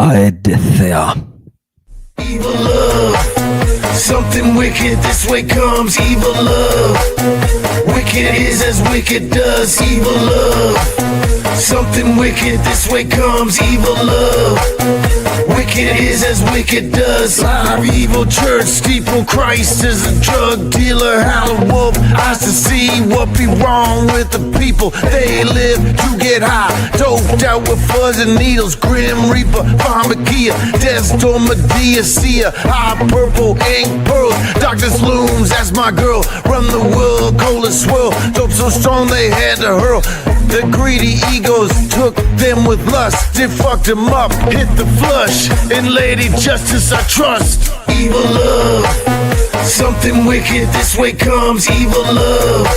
Aditya. Evil love, something wicked, this way comes evil love. Wicked is as wicked does, evil love. Something wicked, this way comes evil love. Wicked is as wicked does. Live evil church, steeple Christ is a drug dealer, howler wolf, eyes to see what be wrong with the people. They live to get high, doped out with fuzz and needles, grim reaper, pharmakia, desktop Medea, Sia, high purple ink pearls, Dr. Slooms, that's my girl, run the world, cola swirl, dope so strong they had to hurl. The greedy egos took them with lust, it fucked them up, hit the flush, in Lady Justice I trust. Evil love, something wicked, this way comes evil love.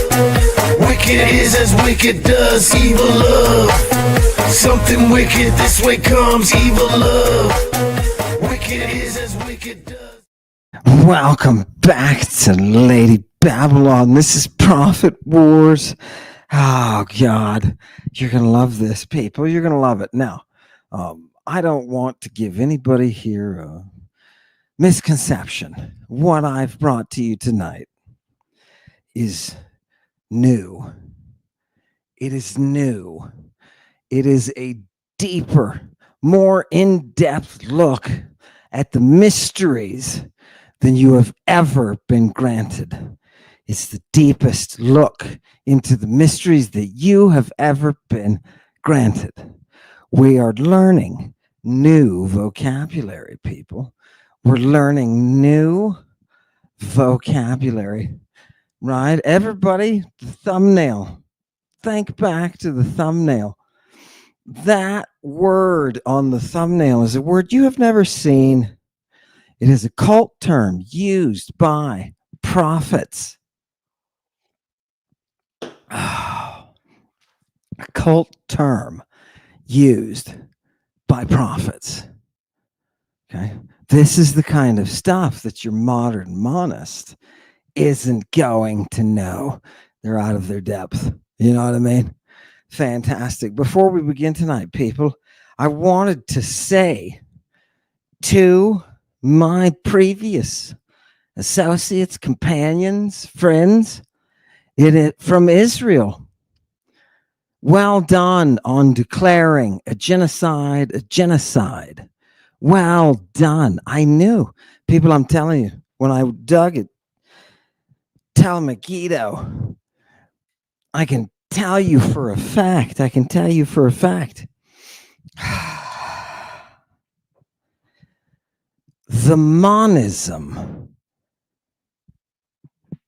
Wicked is as wicked does, evil love. Something wicked, this way comes evil love. Wicked is as wicked does. Welcome back to Lady Babylon. This is Prophet Wars. Oh, God. You're going to love this, people. You're going to love it. Now, I don't want to give anybody here a misconception. What I've brought to you tonight is new. It is new. It is a deeper, more in-depth look at the mysteries than you have ever been granted. It's the deepest look into the mysteries that you have ever been granted. We are learning new vocabulary, people. We're learning new vocabulary, right? Everybody, the thumbnail. Think back to the thumbnail. That word on the thumbnail is a word you have never seen. It is a cult term used by prophets. Oh, a cult term used by prophets. Okay. This is the kind of stuff that your modern monist isn't going to know. They're out of their depth. You know what I mean? Fantastic. Before we begin tonight, people, I wanted to say to my previous associates, companions, friends from Israel, well done on declaring a genocide a genocide. Well done. I knew. People, I'm telling you, when I dug it, Megiddo, I can tell you for a fact. The monism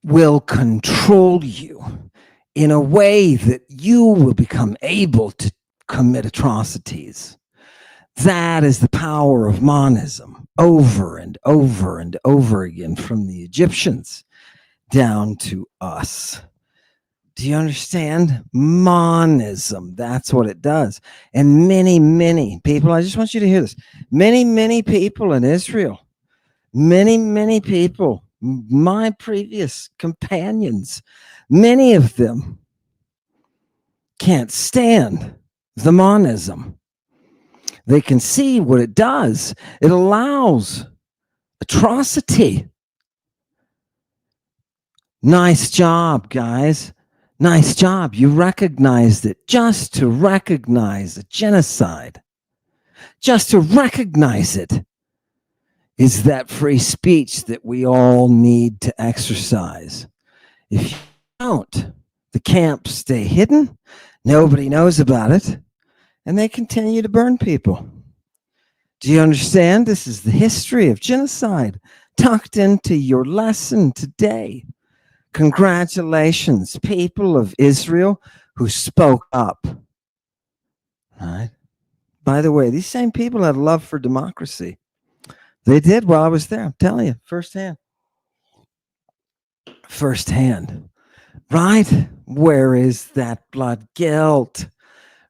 will control you in a way that you will become able to commit atrocities. That is the power of monism, over and over and over again, from the Egyptians down to us. Do you understand? Monism, that's what it does. And many, many people, I just want you to hear this. Many, many people in Israel, many people, my previous companions, many of them can't stand the monism. They can see what it does. It allows atrocity. Nice job, guys. Nice job. You recognized it. Just to recognize a genocide, just to recognize it, is that free speech that we all need to exercise. If you don't, the camps stay hidden. Nobody knows about it. And they continue to burn people. Do you understand? This is the history of genocide tucked into your lesson today. Congratulations, people of Israel who spoke up. All right. By the way, these same people had a love for democracy. They did while I was there. I'm telling you, firsthand. Right? Where is that blood guilt?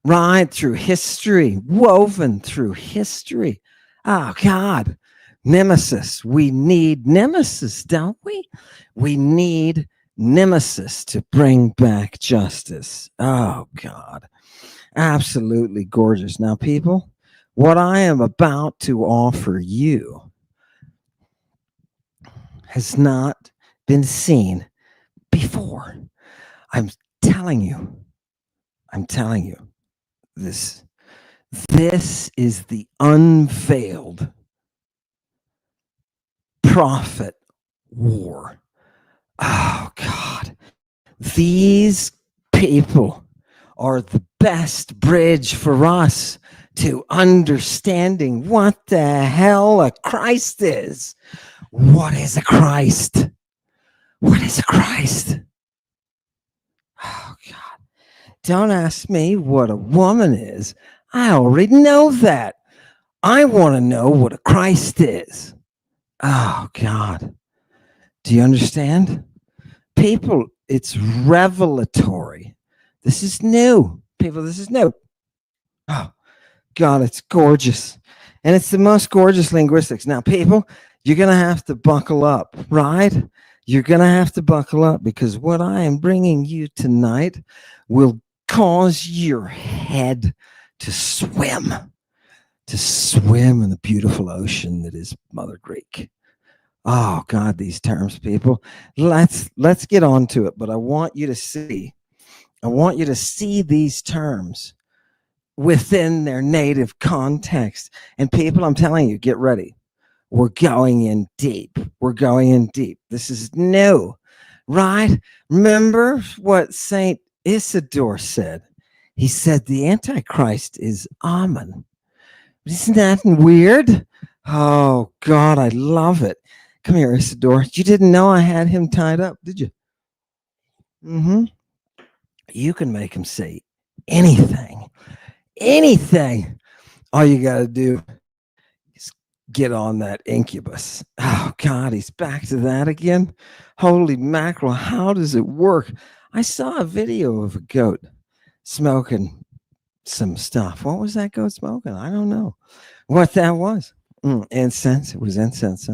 Right, through history, woven through history. Oh, God. Nemesis. We need nemesis, don't we? We need nemesis to bring back justice. Oh, God. Absolutely gorgeous. Now, people, What I am about to offer you has not been seen before. I'm telling you, this is the unveiled prophet war. Oh God. These people are the best bridge for us to understanding what the hell a Christ is. What is a Christ? What is a Christ? Oh God. Don't ask me what a woman is. I already know that. I want to know what a Christ is. Oh God. Do you understand? People, it's revelatory. This is new. People, this is new. Oh God, it's gorgeous. And it's the most gorgeous linguistics. Now, people, you're going to have to buckle up, right? You're going to have to buckle up because what I am bringing you tonight will cause your head to swim in the beautiful ocean that is Mother Greek. Oh God, these terms, people. Let's get on to it. But I want you to see these terms within their native context. And people, I'm telling you, get ready. We're going in deep. This is new, right? Remember what Saint Isidore said? He said the Antichrist is Amen. Isn't that weird? Oh God, I love it. Come here, Isidore. You didn't know I had him tied up, did you? Mm-hmm. You can make him say anything. All you got to do is get on that incubus. Oh God, he's back to that again. Holy mackerel, how does it work? I saw a video of a goat smoking some stuff. What was that goat smoking? I don't know what that was. Incense. It was incense.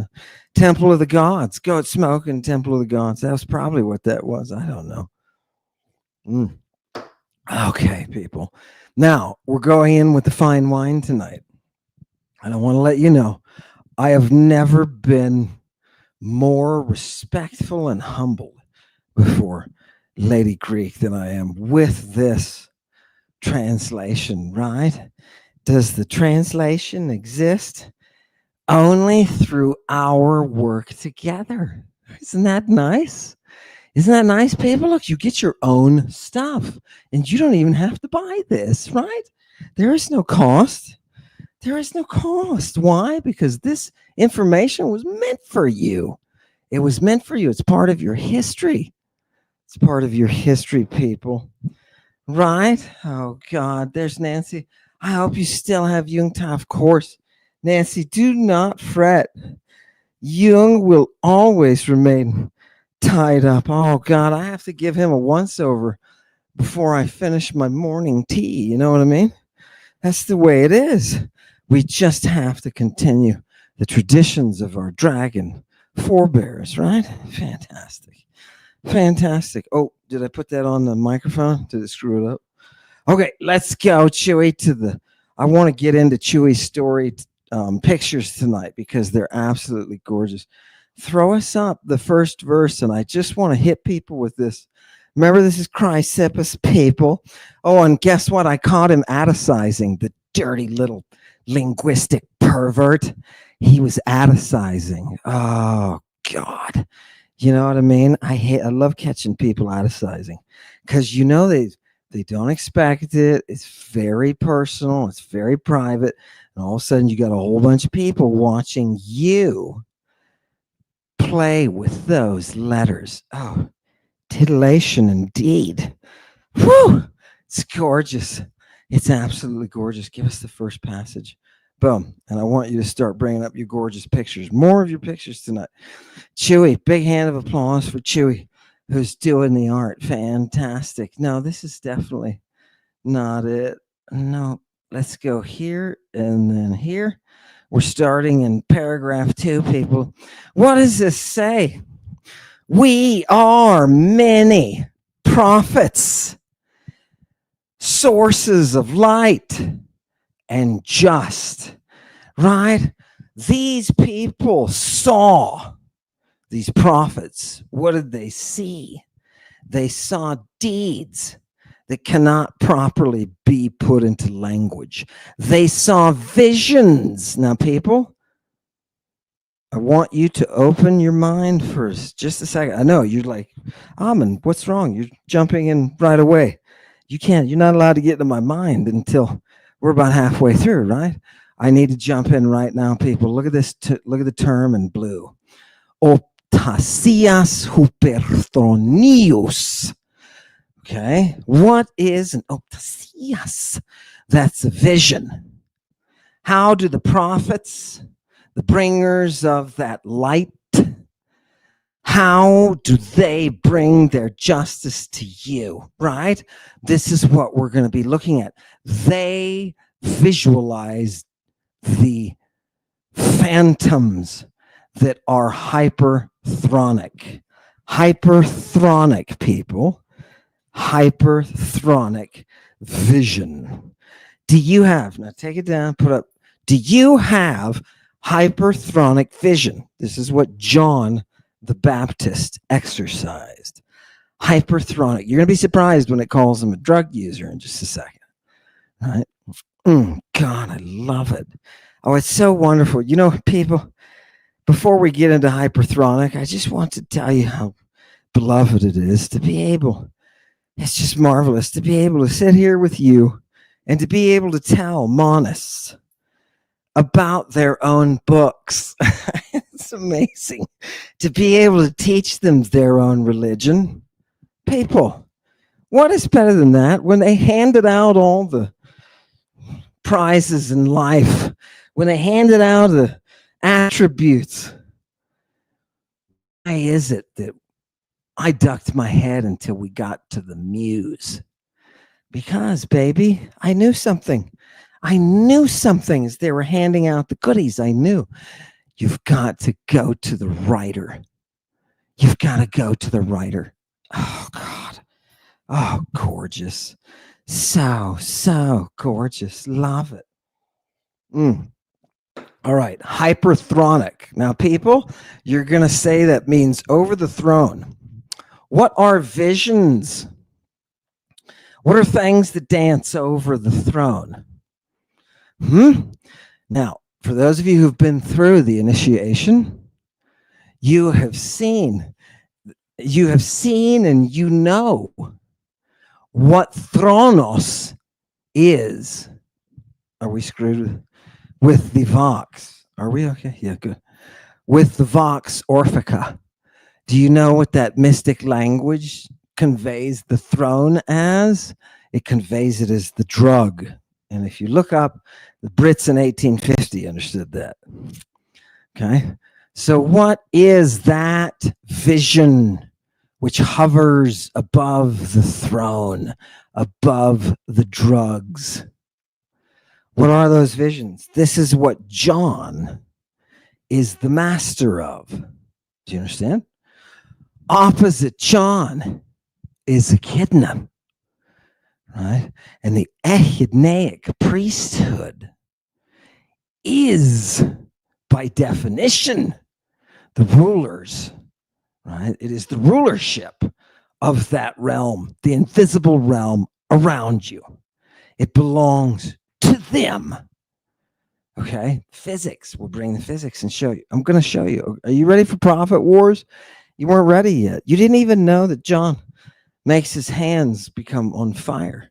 Temple of the gods. Goat smoking. Temple of the gods. That was probably what that was. I don't know. Okay, people. Now we're going in with the fine wine tonight. And I want to let you know, I have never been more respectful and humbled before Lady Greek than I am with this translation, right? Does the translation exist? Only through our work together. Isn't that nice? Isn't that nice, people? Look, you get your own stuff and you don't even have to buy this, right? There is no cost. Why? Because this information was meant for you. It was meant for you. It's part of your history. It's part of your history, people. Right? Oh, God. There's Nancy. I hope you still have Jungta, of course. Nancy, do not fret. Jung will always remain tied up. Oh, God, I have to give him a once-over before I finish my morning tea. You know what I mean? That's the way it is. We just have to continue the traditions of our dragon forebears, right? Fantastic. Oh, did I put that on the microphone? Did it screw it up? Okay, let's go, Chewy, I want to get into Chewy's story pictures tonight because they're absolutely gorgeous. Throw us up the first verse, and I just want to hit people with this. Remember, this is Chrysippus, people. Oh, and guess what? I caught him atticizing, the dirty little linguistic pervert. He was atticizing. Oh, God. You know what I mean? I love catching people atticizing because, you know, they don't expect it. It's very personal. It's very private. And all of a sudden, you got a whole bunch of people watching you play with those letters. Oh, titillation indeed. Whew! It's gorgeous. It's absolutely gorgeous. Give us the first passage. Boom. And I want you to start bringing up your gorgeous pictures. More of your pictures tonight. Chewy, big hand of applause for Chewy, who's doing the art. Fantastic. No, this is definitely not it. No, let's go here and then here. We're starting in paragraph 2, people. What does this say? We are many prophets, sources of light, and just, right? These people saw, these prophets, what did they see? They saw deeds that cannot properly be put into language. They saw visions. Now, people, I want you to open your mind for just a second. I know you're like, Amen, what's wrong? You're jumping in right away. You're not allowed to get into my mind until we're about halfway through, right? I need to jump in right now, people. Look at this. Look at the term in blue. Optasias hyperthronius. Okay. What is an optasias? That's a vision. How do the prophets, the bringers of that light, how do they bring their justice to you, right? This is what we're going to be looking at. They visualize the phantoms that are hyperthronic. Hyperthronic, people. Hyperthronic vision. Do you have, now take it down, put up, do you have hyperthronic vision? This is what John the Baptist exercised. Hyperthronic. You're going to be surprised when it calls him a drug user in just a second. All right? God, I love it. Oh, it's so wonderful. You know, people, before we get into hyperthronic, I just want to tell you how beloved it is to be able, it's just marvelous to be able to sit here with you and to be able to tell monists about their own books. It's amazing to be able to teach them their own religion. People, what is better than that? When they handed out all the prizes in life, when they handed out the attributes, why is it that I ducked my head until we got to the muse? Because, baby, I knew something. I knew something as they were handing out the goodies. I knew you've got to go to the writer. You've got to go to the writer. Oh, God. Oh, gorgeous. So gorgeous. Love it. All right. Hyperthronic. Now, people, you're going to say that means over the throne. What are visions? What are things that dance over the throne? Now, for those of you who've been through the initiation, you have seen and you know what Thronos is. Are we screwed with the Vox? Are we okay? Yeah, good. With the Vox Orphica. Do you know what that mystic language conveys the throne as? It conveys it as the drug. And if you look up, the Brits in 1850 understood that. Okay. So what is that vision which hovers above the throne, above the drugs? What are those visions? This is what John is the master of. Do you understand? Opposite John is Echidna, right? And the echidnaic priesthood is, by definition, the rulers, right? It is the rulership of that realm, the invisible realm around you. It belongs to them. Okay? Physics. We'll bring the physics and show you. I'm going to show you. Are you ready for Prophet Wars? You weren't ready yet. You didn't even know that John makes his hands become on fire.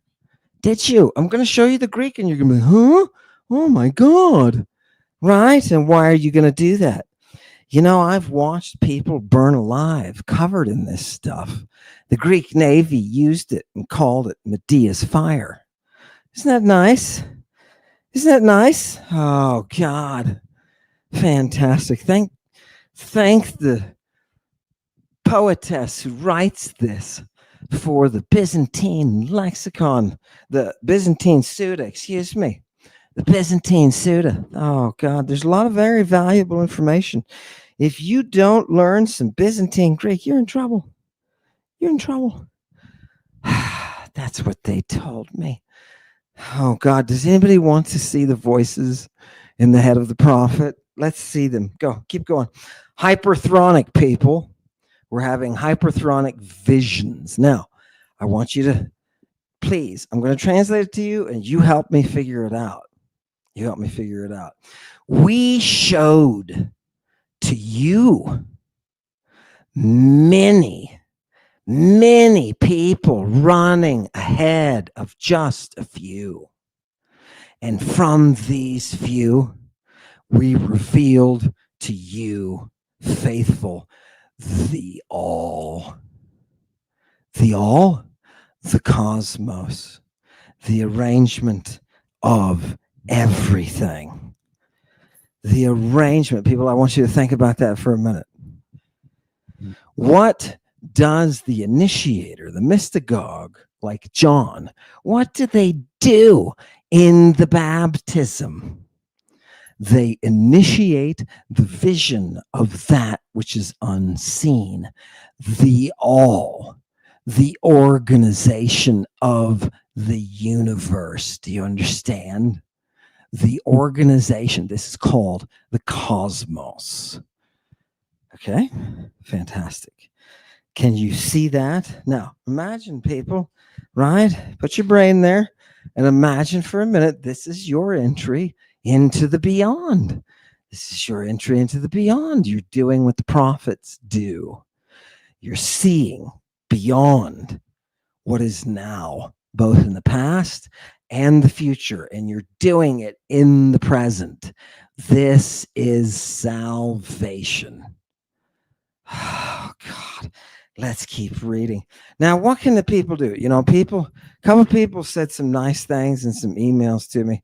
Did you? I'm going to show you the Greek and you're going to be, huh? Oh my God. Right? And why are you going to do that? You know, I've watched people burn alive covered in this stuff. The Greek Navy used it and called it Medea's fire. Isn't that nice? Isn't that nice? Oh, God. Fantastic. Thank the poetess who writes this for the Byzantine lexicon, the Byzantine Suda, excuse me. The Byzantine Suda. Oh, God, there's a lot of very valuable information. If you don't learn some Byzantine Greek, you're in trouble. You're in trouble. That's what they told me. Oh God, does anybody want to see the voices in the head of the prophet? Let's see them. Go, keep going. Hyperthronic people. We're having hyperthronic visions. Now, I want you to please, I'm going to translate it to you and you help me figure it out. You help me figure it out. We showed to you many people running ahead of just a few. And from these few, we revealed to you, faithful, the all. The all, the cosmos, the arrangement of everything. The arrangement, people, I want you to think about that for a minute. What does the initiator, the mystagogue, like John, what do they do in the baptism? They initiate the vision of that which is unseen, the all, the organization of the universe. Do you understand? The organization. This is called the cosmos. Okay, fantastic. Can you see that? Now, imagine, people, right? Put your brain there and imagine for a minute, this is your entry into the beyond. This is your entry into the beyond. You're doing what the prophets do. You're seeing beyond what is now, both in the past and the future, and you're doing it in the present. This is salvation. Oh, God. Let's keep reading. Now, what can the people do? You know, a couple of people said some nice things in some emails to me,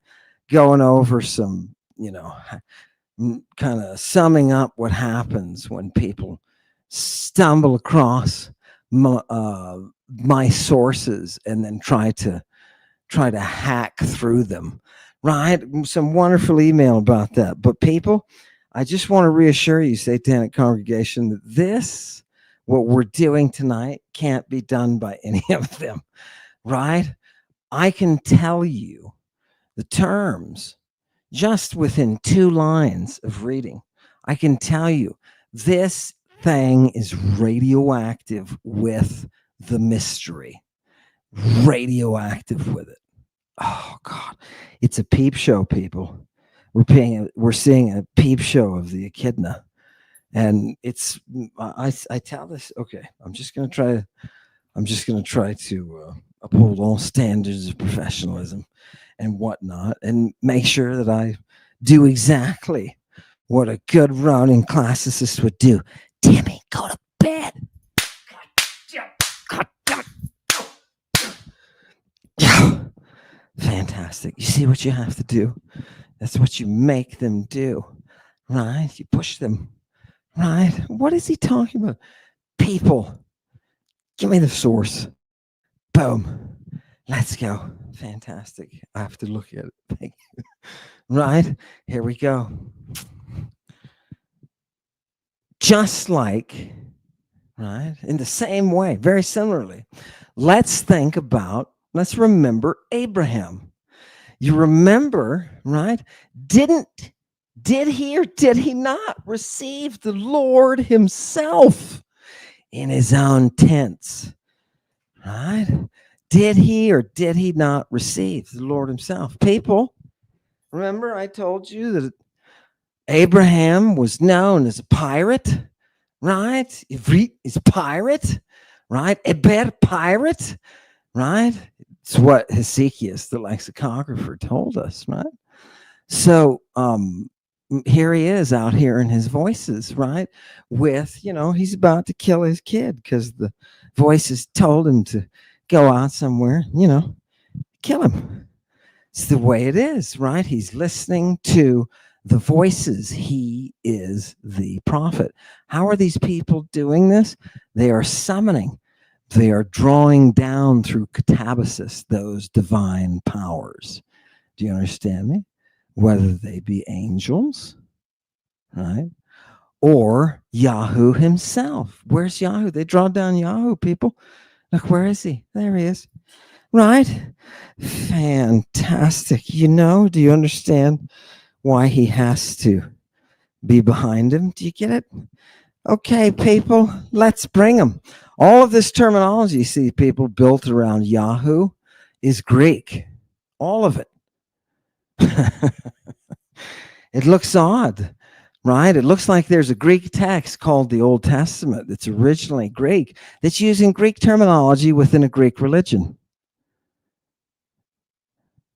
going over some, kind of summing up what happens when people stumble across my sources and then try to hack through them, right? Some wonderful email about that. But people, I just want to reassure you, Satanic Congregation, that what we're doing tonight can't be done by any of them, right? I can tell you the terms just within 2 lines of reading. I can tell you this thing is radioactive with the mystery. Radioactive with it. Oh God, it's a peep show, people. We're seeing a peep show of the echidna, and it's I tell this. Okay, I'm just gonna try to uphold all standards of professionalism and whatnot, and make sure that I do exactly what a good running classicist would do. Timmy, go to bed. Yeah. Fantastic. You see what you have to do? That's what you make them do, right? You push them, right? What is he talking about? People, give me the source. Boom. Let's go. Fantastic. I have to look at it. Thank you. Right? Here we go. Just like, right? In the same way, very similarly, let's remember Abraham. You remember, right? Did he or did he not receive the Lord himself in his own tents? Right? Did he or did he not receive the Lord himself? People, remember I told you that Abraham was known as a pirate, right? Ivrit is pirate, right? Eber pirate, right? It's what Hezekias, the lexicographer, told us, right? So here he is out here in his voices, right? With, he's about to kill his kid because the voices told him to go out somewhere, kill him. It's the way it is, right? He's listening to the voices. He is the prophet. How are these people doing this? They are summoning. They are drawing down through katabasis those divine powers. Do you understand me? Whether they be angels, right? Or Yahoo himself. Where's Yahoo? They draw down Yahoo, people. Look, where is he? There he is. right? Fantastic. Do you understand why he has to be behind him? Do you get it? Okay, people, let's bring them. All of this terminology, see, people, built around Yahoo is Greek. All of it. It looks odd, right? It looks like there's a Greek text called the Old Testament that's originally Greek, that's using Greek terminology within a Greek religion.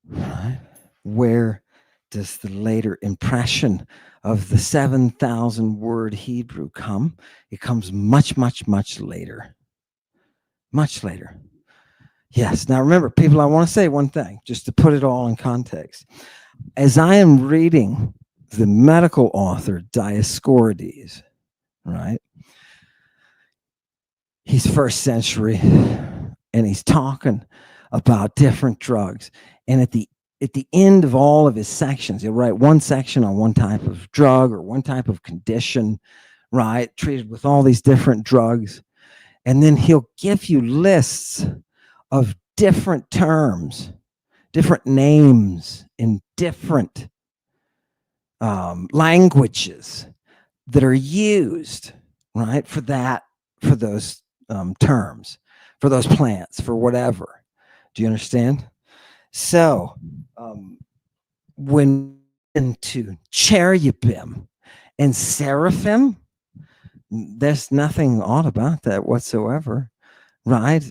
Right? Where does the later impression of the 7,000 word Hebrew come? It comes much, much, much later. Much later. Yes. Now remember, people, I want to say one thing, just to put it all in context. As I am reading the medical author Dioscorides, right? He's first century, and he's talking about different drugs. And at the end of all of his sections, he'll write one section on one type of drug or one type of condition, right? Treated with all these different drugs. And then he'll give you lists of different terms, different names in different languages that are used, right, for those terms, for those plants, for whatever. Do you understand? So when into cherubim and seraphim, there's nothing odd about that whatsoever, right?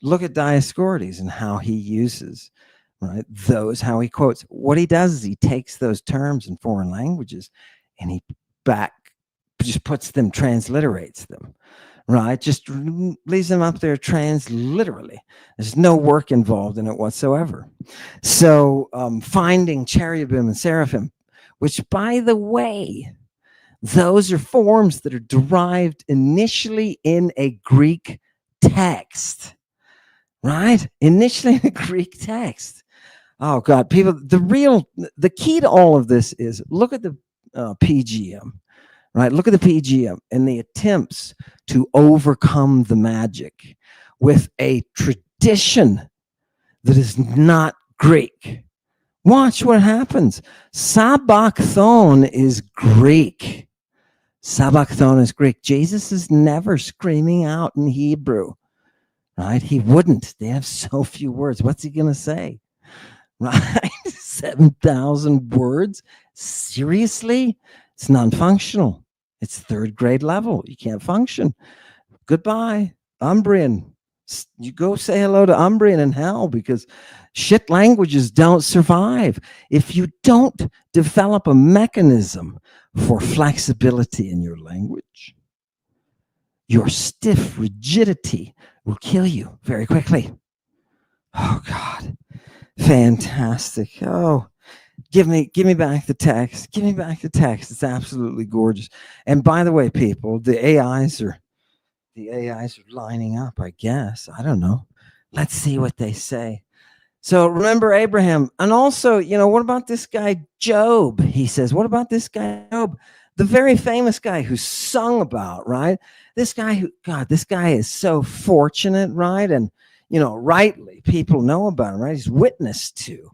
Look at Dioscorides and how he uses, right, how he quotes. What he does is he takes those terms in foreign languages and he just puts them, transliterates them, right? Just leaves them up there transliterally. There's no work involved in it whatsoever. So finding cherubim and seraphim, which, by the way, those are forms that are derived initially in a Greek text, right? Initially in a Greek text. Oh God, people, the key to all of this is look at the PGM, right? Look at the PGM and the attempts to overcome the magic with a tradition that is not Greek. Watch what happens. Sabachthon is Greek. Sabachthon is Greek. Jesus is never screaming out in Hebrew, right? He wouldn't. They have so few words. What's he going to say? Right? 7,000 words? Seriously? It's non-functional. It's third grade level. You can't function. Goodbye, Umbrian. You go say hello to Umbrian in hell, because shit languages don't survive if you don't develop a mechanism for flexibility in your language. Your stiff rigidity will kill you very quickly. Oh God. Fantastic. Oh, give me back the text. Give me back the text. It's absolutely gorgeous. And by the way, people, the AIs are lining up, I guess. I don't know. Let's see what they say. So remember Abraham. And also, what about this guy Job? He says, what about this guy Job? The very famous guy who's sung about, right? This guy is so fortunate, right? And, rightly, people know about him, right? He's witnessed to,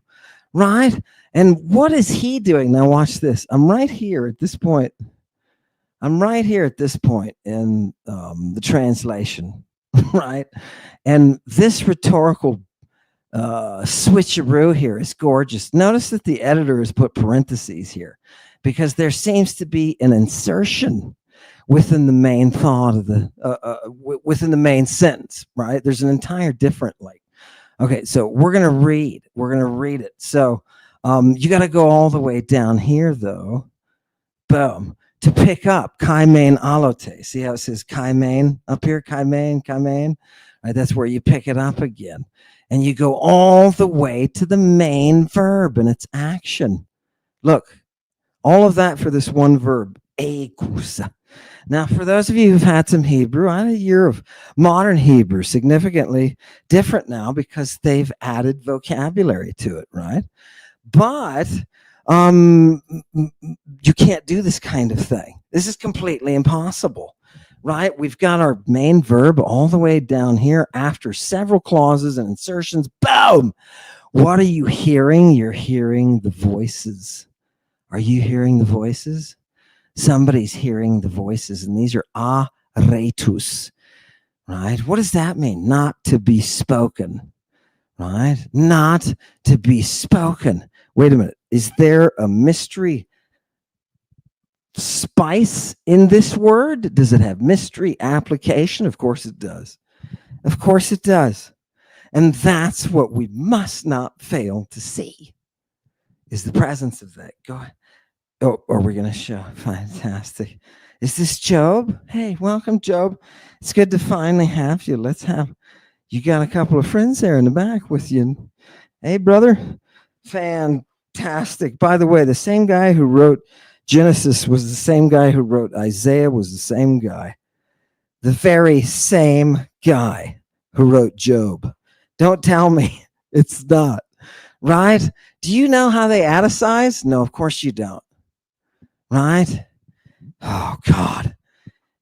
right? And what is he doing? Now watch this. I'm right here at this point in the translation, right? And this rhetorical switcheroo here is gorgeous. Notice that the editor has put parentheses here because there seems to be an insertion within the main thought of within the main sentence, right? There's an entire different okay, so we're gonna read it. So you got to go all the way down here though, boom, to pick up kaimain alote. See how it says kaimain up here, kaimain, right? That's where you pick it up again, and you go all the way to the main verb and its action. Look, all of that for this one verb, ekusa. Now, for those of you who've had some Hebrew, I had a year of modern Hebrew, significantly different now because they've added vocabulary to it, right? But you can't do this kind of thing. This is completely impossible, right? We've got our main verb all the way down here after several clauses and insertions. Boom! What are you hearing? You're hearing the voices. Are you hearing the voices? Somebody's hearing the voices, and these are aretus, right? What does that mean? Not to be spoken, right? Not to be spoken. Wait a minute. Is there a mystery spice in this word? Does it have mystery application? Of course it does. Of course it does. And that's what we must not fail to see, is the presence of that. Go ahead. Oh, are we going to show? Fantastic. Is this Job? Hey, welcome, Job. It's good to finally have you. Let's have, you got a couple of friends there in the back with you. Hey, brother. Fantastic. By the way, the same guy who wrote Genesis was the same guy who wrote Isaiah, was the same guy. The very same guy who wrote Job. Don't tell me it's not, right? Do you know how they aticize? No, of course you don't, right? Oh, God.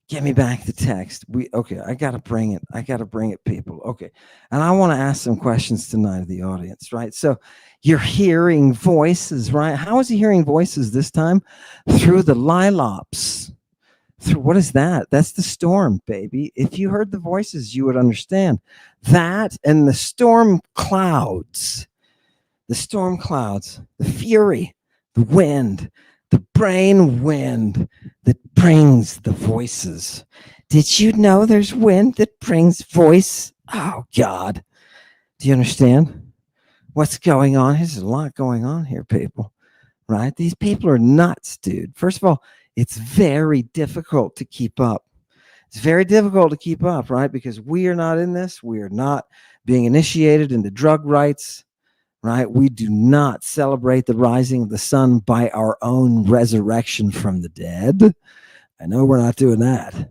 Get me back the text. Okay, I got to bring it. I got to bring it, people. Okay. And I want to ask some questions tonight of the audience, right? So you're hearing voices, right? How is he hearing voices this time? Through the lilops. Through, what is that? That's the storm, baby. If you heard the voices, you would understand that. And the storm clouds, the fury, the wind, the brain wind that brings the voices. Did you know there's wind that brings voice? Oh, God. Do you understand what's going on? There's a lot going on here, people, right? These people are nuts, dude. First of all, it's very difficult to keep up. It's very difficult to keep up, right? Because we are not in this. We are not being initiated into drug rights, right? We do not celebrate the rising of the sun by our own resurrection from the dead. I know we're not doing that.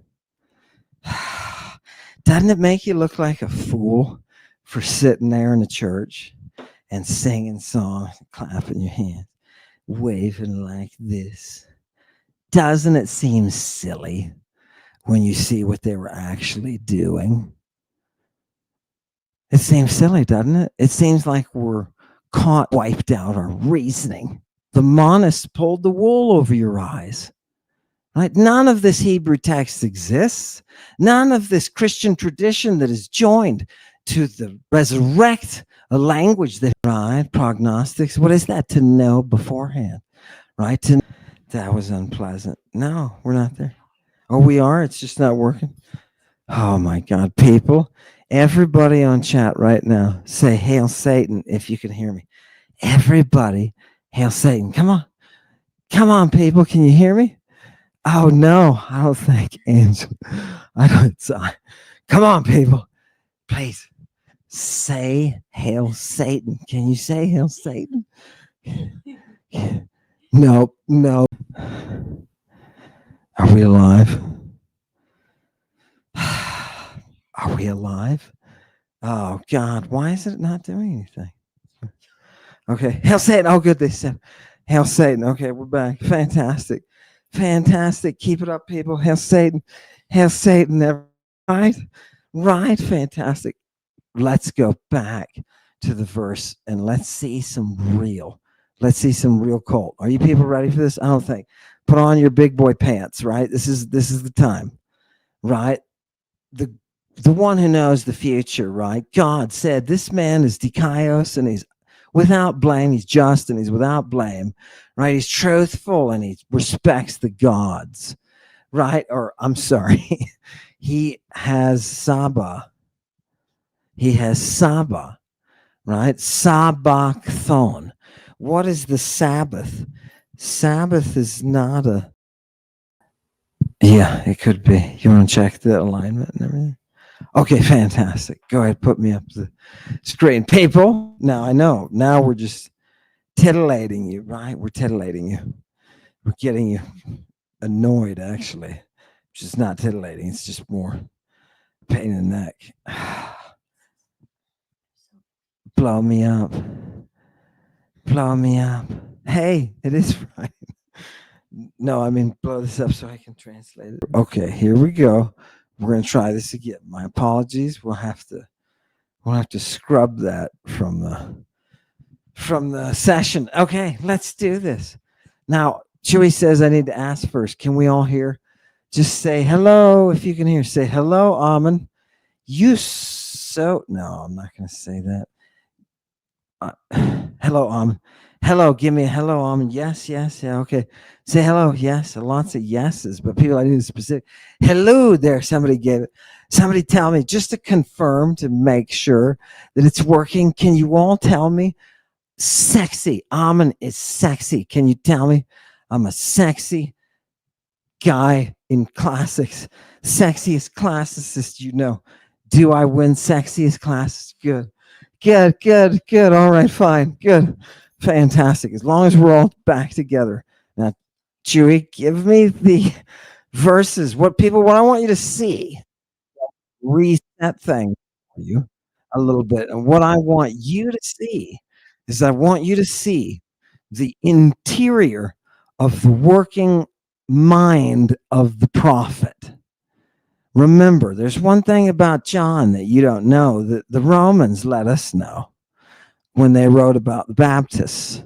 Doesn't it make you look like a fool for sitting there in the church and singing songs, clapping your hands, waving like this? Doesn't it seem silly when you see what they were actually doing? It seems silly, doesn't it? It seems like we're caught, wiped out our reasoning. The monists pulled the wool over your eyes, right? None of this Hebrew text exists. None of this Christian tradition that is joined to the resurrect a language that, right? Prognostics. What is that? To know beforehand, right? That was unpleasant. No, we're not there. Oh, we are? It's just not working? Oh, my God. People, everybody on chat right now, say, Hail Satan, if you can hear me. Everybody, Hail Satan. Come on. Come on, people. Can you hear me? Oh, no. I don't think, Angel. I don't. Come on, people. Please say Hail Satan. Can you say Hail Satan? No, no. Are we alive? Are we alive? Oh, God. Why is it not doing anything? Okay. Hail Satan. Oh, good. They said Hail Satan. Okay, we're back. Fantastic. Fantastic. Keep it up, people. Hail Satan. Hail Satan. Right? Right. Fantastic. Let's go back to the verse and let's see some real cult. Are you people ready for this? I don't think. Put on your big boy pants, right? This is the time, right? The one who knows the future, right? God said this man is dikaios and he's without blame. He's just and he's without blame, right? He's truthful and he respects the gods, right? Or I'm sorry, he has Saba. He has Saba, right? Sabachthon. What is the Sabbath? Sabbath is not a. Yeah, it could be. You want to check the alignment and everything? Okay, fantastic. Go ahead, put me up the screen. People, now I know. Now we're just titillating you, right? We're titillating you. We're getting you annoyed, actually. Which is not titillating. It's just more pain in the neck. Blow me up. Blow me up. Hey, it is Friday. No, I mean, blow this up so I can translate it. Okay, here we go. We're going to try this again. My apologies. We'll have to scrub that from the session. Okay, let's do this. Now, Chewy says I need to ask first. Can we all hear? Just say hello if you can hear. Say hello, Amen. No, I'm not going to say that. Hello, hello, give me a hello, yes, yeah, okay. Say hello, yes, lots of yeses, but people I need specific. Hello there, somebody gave it. Somebody tell me, just to confirm, to make sure that it's working. Can you all tell me? Sexy, Amen is sexy. Can you tell me? I'm a sexy guy in classics, sexiest classicist, you know. Do I win sexiest classicist? Good. All right, fine. Good. Fantastic. As long as we're all back together. Now, Chewy, give me the verses. What I want you to see, reset things for you a little bit. And what I want you to see is I want you to see the interior of the working mind of the prophet. Remember, there's one thing about John that you don't know, that the Romans let us know when they wrote about the Baptists,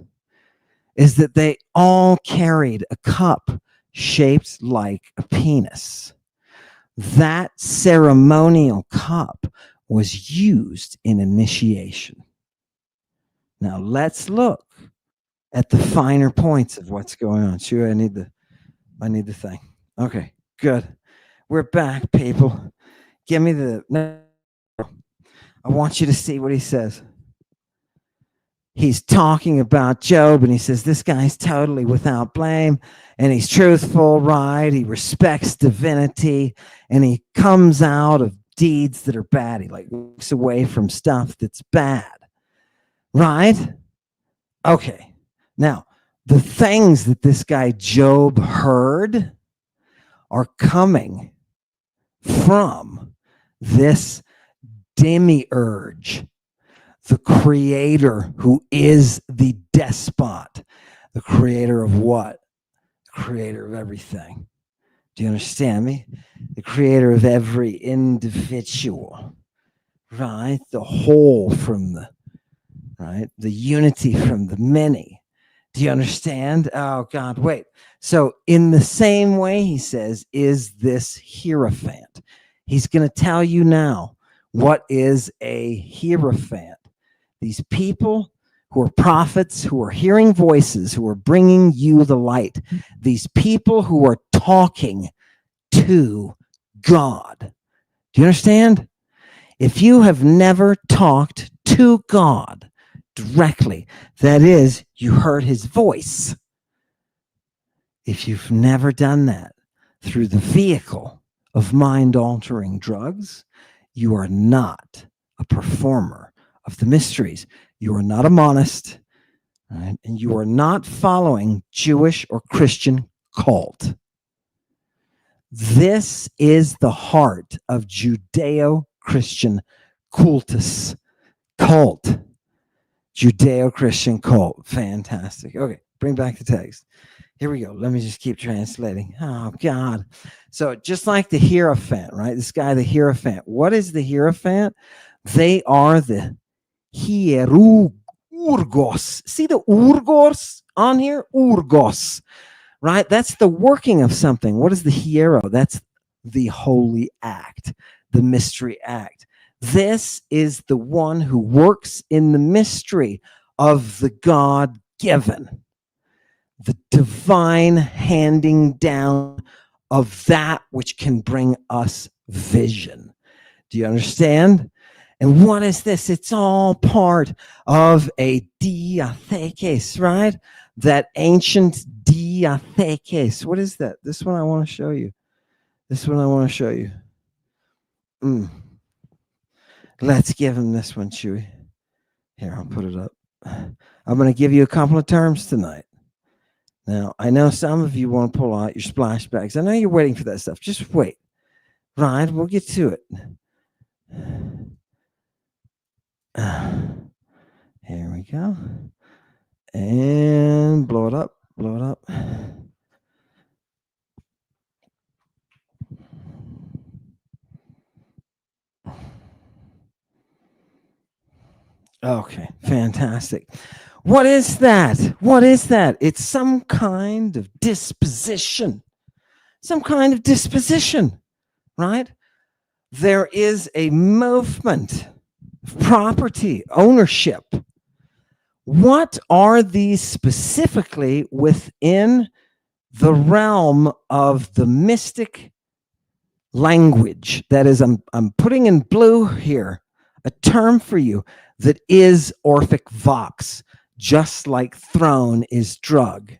is that they all carried a cup shaped like a penis. That ceremonial cup was used in initiation. Now let's look at the finer points of what's going on. Sure, I need the thing. Okay, good. We're back, people. Give me no, I want you to see what he says. He's talking about Job, and he says, this guy's totally without blame, and he's truthful, right? He respects divinity, and he comes out of deeds that are bad. He like walks away from stuff that's bad, right? Okay. Now, the things that this guy Job heard are coming from this demiurge, the creator who is the despot. The creator of what? The creator of everything. Do you understand me? The creator of every individual, right? The whole from the, right? The unity from the many. Do you understand? Oh, God, wait. So in the same way, he says, is this Hierophant. He's going to tell you now what is a Hierophant. These people who are prophets, who are hearing voices, who are bringing you the light. These people who are talking to God. Do you understand? If you have never talked to God directly, that is, you heard his voice. If you've never done that through the vehicle of mind-altering drugs, you are not a performer of the mysteries. You are not a monist, right? And you are not following Jewish or Christian cult. This is the heart of Judeo-Christian cultus, cult. Judeo-Christian cult. Fantastic. Okay, bring back the text. Here we go. Let me just keep translating. Oh, God. So just like the Hierophant, right? This guy, the Hierophant. What is the Hierophant? They are the Hierurgos. See the urgos on here? Urgos, right? That's the working of something. What is the hiero? That's the holy act, the mystery act. This is the one who works in the mystery of the God-given, the divine handing down of that which can bring us vision. Do you understand? And what is this? It's all part of a diathekes, right? That ancient diathekes. What is that? This one I want to show you. Let's give him this one, Chewy. Here, I'll put it up. I'm going to give you a couple of terms tonight. Now, I know some of you want to pull out your splashbacks. I know you're waiting for that stuff. Just wait. Right, we'll get to it. Here we go. And blow it up. Okay, fantastic. What is that? What is that? It's some kind of disposition. Some kind of disposition, right? There is a movement of property, ownership. What are these specifically within the realm of the mystic language? That is, I'm putting in blue here a term for you that is Orphic Vox, just like throne is drug,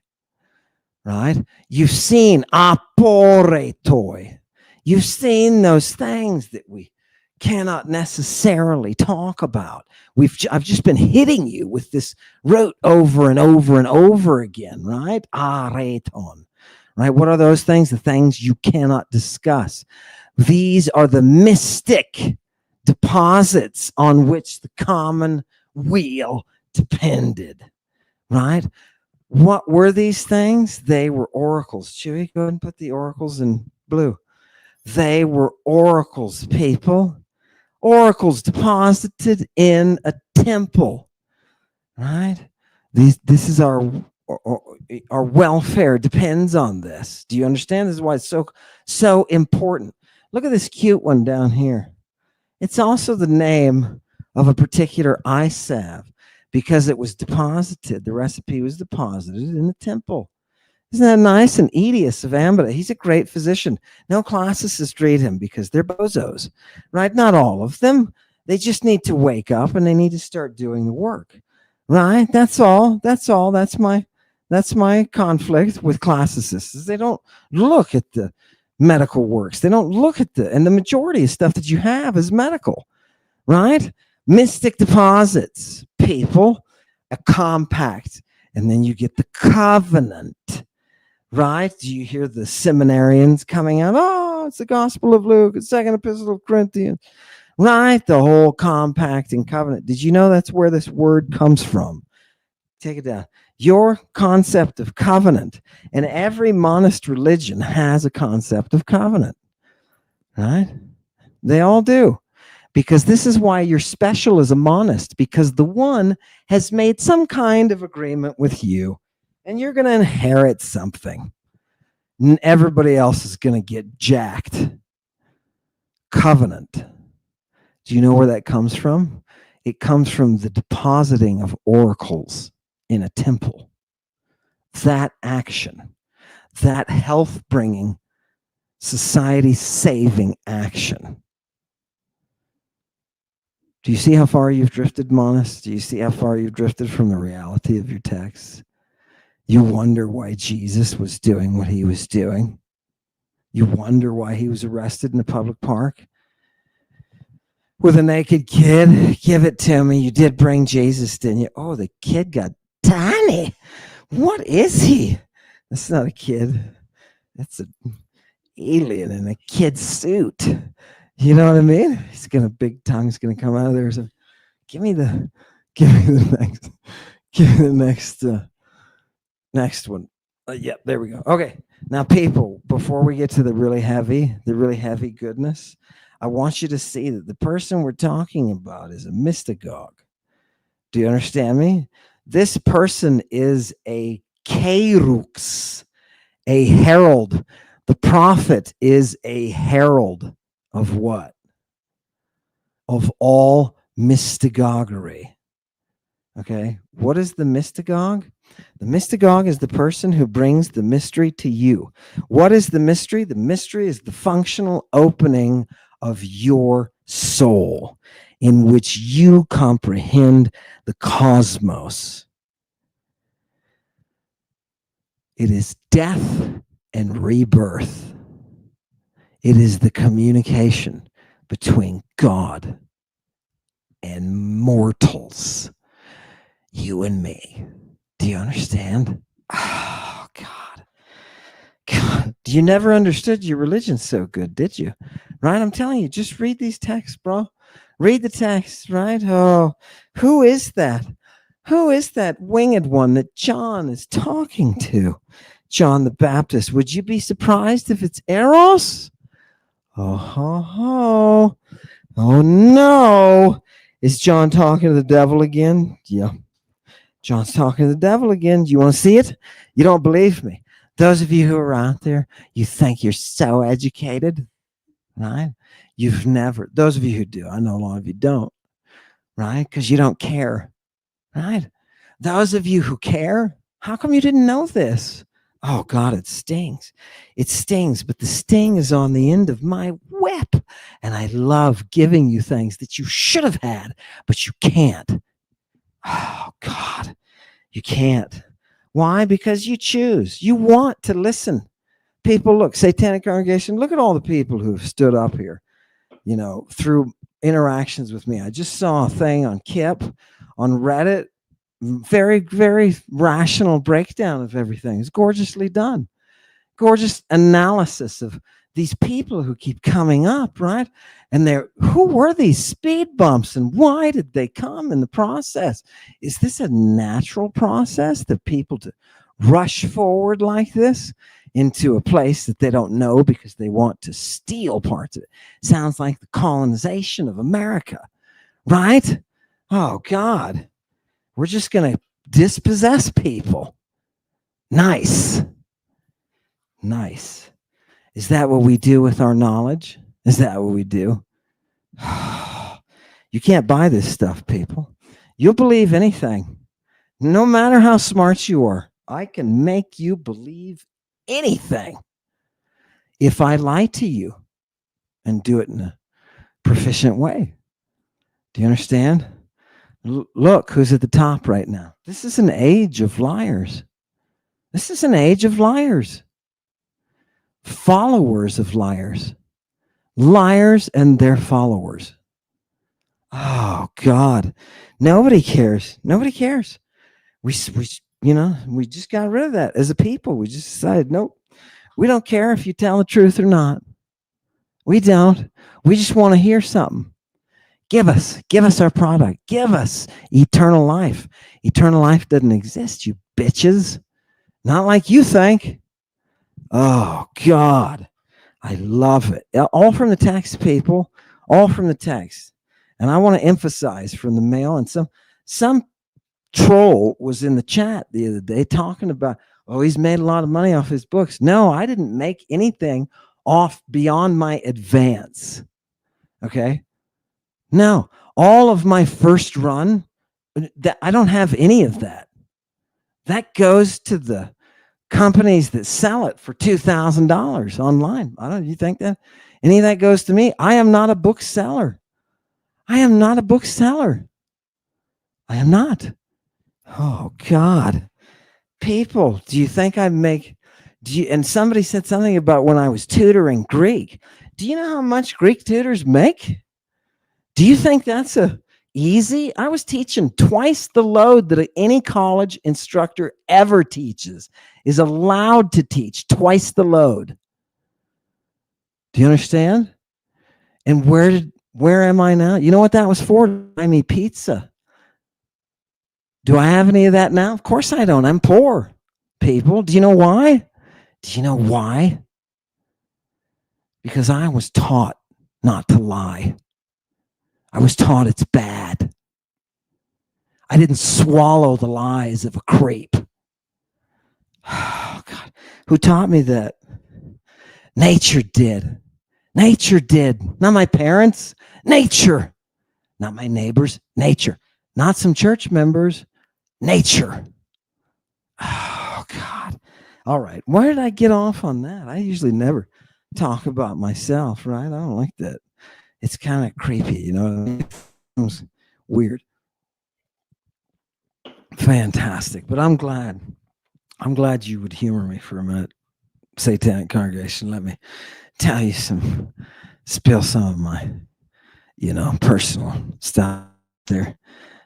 right? You've seen aporetoi. You've seen those things that we cannot necessarily talk about. I've just been hitting you with this rote over and over and over again, right? Areton, right? What are those things? The things you cannot discuss. These are the mystic deposits on which the common weal depended, right? What were these things? They were oracles. Chewy, go ahead and put the oracles in blue. They were oracles, people. Oracles deposited in a temple, right? This is our welfare depends on this. Do you understand? This is why it's so important. Look at this cute one down here. It's also the name of a particular eye salve because it was deposited. The recipe was deposited in the temple. Isn't that nice? And Aetius of Ambita, he's a great physician. No classicists read him because they're bozos, right? Not all of them. They just need to wake up and they need to start doing the work, right? That's all. That's all. That's my conflict with classicists. Is they don't look at the medical works. They don't look at and the majority of stuff that you have is medical, right? Mystic deposits, people, a compact, and then you get the covenant. Right? Do you hear the seminarians coming out? Oh, it's the Gospel of Luke, it's Second Epistle of Corinthians. Right? The whole compact and covenant. Did you know that's where this word comes from? Take it down. Your concept of covenant, and every monist religion has a concept of covenant. Right? They all do. Because this is why you're special as a monist, because the one has made some kind of agreement with you. And you're going to inherit something. And everybody else is going to get jacked. Covenant. Do you know where that comes from? It comes from the depositing of oracles in a temple. That action, that health-bringing, society-saving action. Do you see how far you've drifted, monist? Do you see how far you've drifted from the reality of your text? You wonder why Jesus was doing what he was doing. You wonder why he was arrested in a public park with a naked kid. Give it to me. You did bring Jesus, didn't you? Oh, the kid got tiny. What is he? That's not a kid. That's an alien in a kid suit. You know what I mean? He's gonna big tongue's gonna come out of there. So give me the next one. Yep, there we go. Okay, now people, before we get to the really heavy goodness, I want you to see that the person we're talking about is a mystagogue. Do you understand me? This person is a kerux, a herald. The prophet is a herald of what? Of all mystagoguery. Okay, what is the mystagogue? The mystagogue is the person who brings the mystery to you. What is the mystery? The mystery is the functional opening of your soul in which you comprehend the cosmos. It is death and rebirth. It is the communication between God and mortals, you and me. Do you understand? Oh, God. You never understood your religion so good, did you? Right? I'm telling you, just read these texts, bro. Read the text, right? Oh, who is that? Who is that winged one that John is talking to? John the Baptist. Would you be surprised if it's Eros? Oh, no. Is John talking to the devil again? Yeah. John's talking to the devil again. Do you want to see it? You don't believe me. Those of you who are out there, you think you're so educated, right? You've never, those of you who do, I know a lot of you don't, right? Because you don't care, right? Those of you who care, how come you didn't know this? Oh God, it stings. It stings, but the sting is on the end of my whip. And I love giving you things that you should have had, but you can't. Oh God, you can't. Why? Because you choose. You want to listen. People, look, Satanic Congregation, look at all the people who have stood up here, you know, through interactions with me. I just saw a thing on Kip, on Reddit, very, very rational breakdown of everything. It's gorgeously done. Gorgeous analysis of these people who keep coming up, right? And who were these speed bumps and why did they come in the process? Is this a natural process that people to rush forward like this into a place that they don't know because they want to steal parts of it? Sounds like the colonization of America, right? Oh God, we're just going to dispossess people. Nice. Nice. Is that what we do with our knowledge? Is that what we do? You can't buy this stuff, people. You'll believe anything. No matter how smart you are, I can make you believe anything if I lie to you and do it in a proficient way. Do you understand? Look who's at the top right now. This is an age of liars. This is an age of liars. Followers of liars. Liars and their followers. Oh God. Nobody cares. Nobody cares. We just got rid of that as a people. We just decided, nope, we don't care if you tell the truth or not. We don't. We just want to hear something. Give us our product. Give us eternal life. Eternal life doesn't exist, you bitches. Not like you think. Oh God. I love it. All from the text, people. All from the text. And I want to emphasize from the mail, and some troll was in the chat the other day talking about, oh, he's made a lot of money off his books. No, I didn't make anything off beyond my advance. Okay? No, all of my first run, I don't have any of that. That goes to the companies that sell it for $2,000 online. You think that any of that goes to me? I am not a bookseller. I am not a bookseller. I am not. Oh God. People, do you think and somebody said something about when I was tutoring Greek. Do you know how much Greek tutors make? Do you think that's easy? I was teaching twice the load that any college instructor ever teaches, is allowed to teach twice the load. Do you understand? And where am I now? You know what that was for? Buy me pizza. Do I have any of that now? Of course I don't. I'm poor, people. Do you know why? Do you know why? Because I was taught not to lie. I was taught it's bad. I didn't swallow the lies of a creep. Oh, God. Who taught me that? Nature did. Nature did. Not my parents. Nature. Not my neighbors. Nature. Not some church members. Nature. Oh, God. All right. Why did I get off on that? I usually never talk about myself, right? I don't like that. It's kind of creepy, you know what I mean? It's weird. Fantastic. But I'm glad you would humor me for a minute. Satanic Congregation, let me tell you spill some of my, personal stuff there.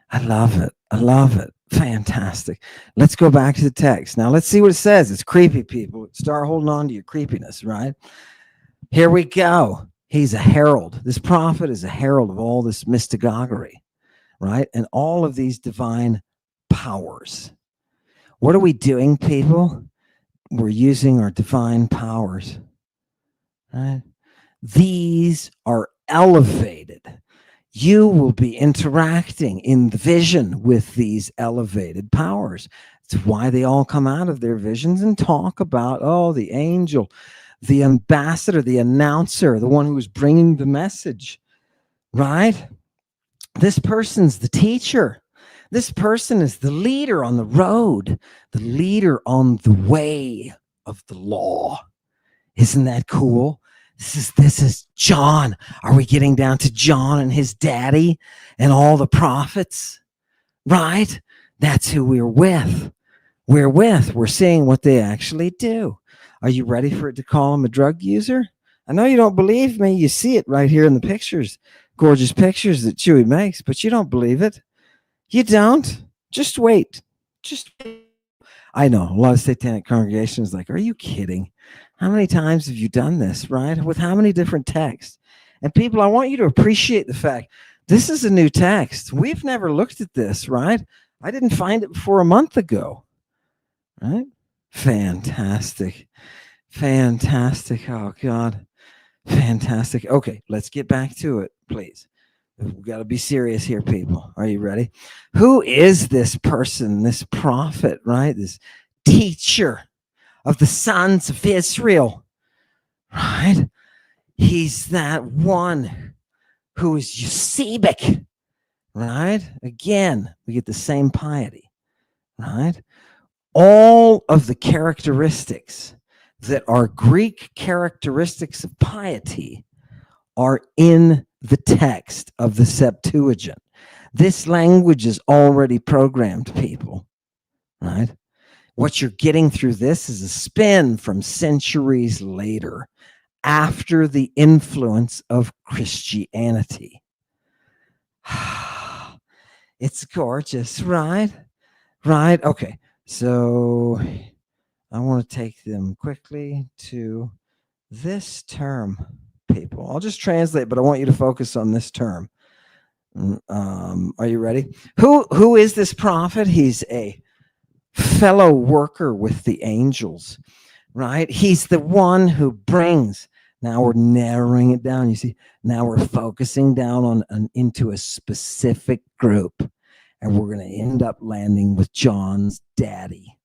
I love it. I love it. Fantastic. Let's go back to the text. Now let's see what it says. It's creepy, people. Start holding on to your creepiness, right? Here we go. He's a herald. This prophet is a herald of all this mystagoguery, right? And all of these divine powers. What are we doing, people? We're using our divine powers, right? These are elevated. you will be interacting in the vision with these elevated powers. It's why they all come out of their visions and talk about, oh, the angel, the ambassador, the announcer, the one who is bringing the message, right? This person's the teacher. This person is the leader on the road, the leader on the way of the law. Isn't that cool? This is John. Are we getting down to John and his daddy and all the prophets? Right? That's who we're with. We're seeing what they actually do. Are you ready for it to call him a drug user? I know you don't believe me. You see it right here in the pictures, gorgeous pictures that Chewy makes, but you don't believe it. You don't. Just wait. Just wait. I know a lot of satanic congregations like, are you kidding? How many times have you done this, right? With how many different texts? And people, I want you to appreciate the fact this is a new text. We've never looked at this, right? I didn't find it before a month ago, right? Fantastic. Fantastic. Oh, God. Fantastic. Okay, let's get back to it, please. We've got to be serious here, people. Are you ready? Who is this person, this prophet, right? This teacher of the sons of Israel, right? He's that one who is Eusebic, right? Again, we get the same piety, right? All of the characteristics that are Greek characteristics of piety are in the text of the Septuagint. This language is already programmed, people, right? What you're getting through this is a spin from centuries later, after the influence of Christianity. It's gorgeous, right? Right? Okay, so I want to take them quickly to this term, people. I'll just translate, but I want you to focus on this term. Are you ready? Who is this prophet? He's a fellow worker with the angels, right? He's the one who brings. Now we're narrowing it down. You see, now we're focusing down on into a specific group, and we're going to end up landing with John's daddy.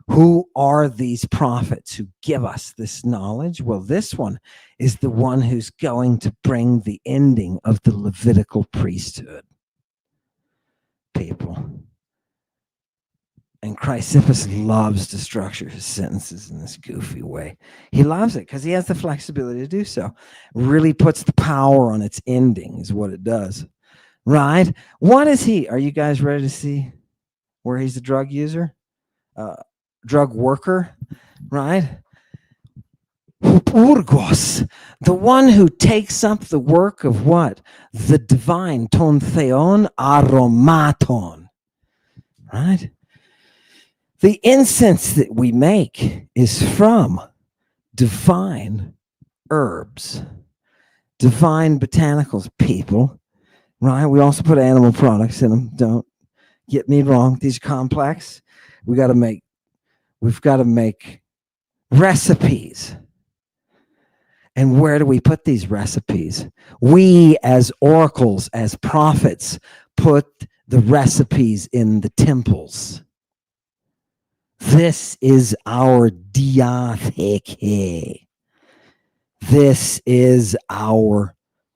Who are these prophets who give us this knowledge? Well, this one is the one who's going to bring the ending of the Levitical priesthood, people. And Chrysippus loves to structure his sentences in this goofy way. He loves it because he has the flexibility to do so. Really puts the power on its ending is what it does. Right? What is he? Are you guys ready to see where he's a drug user? Drug worker, right? Urgos, the one who takes up the work of what? The divine, ton theon aromaton, right? The incense that we make is from divine herbs, divine botanicals, people, right? We also put animal products in them. Don't get me wrong. These are complex. We've got to make recipes. And where do we put these recipes? We, as oracles, as prophets, put the recipes in the temples. This is our diatheke. This is our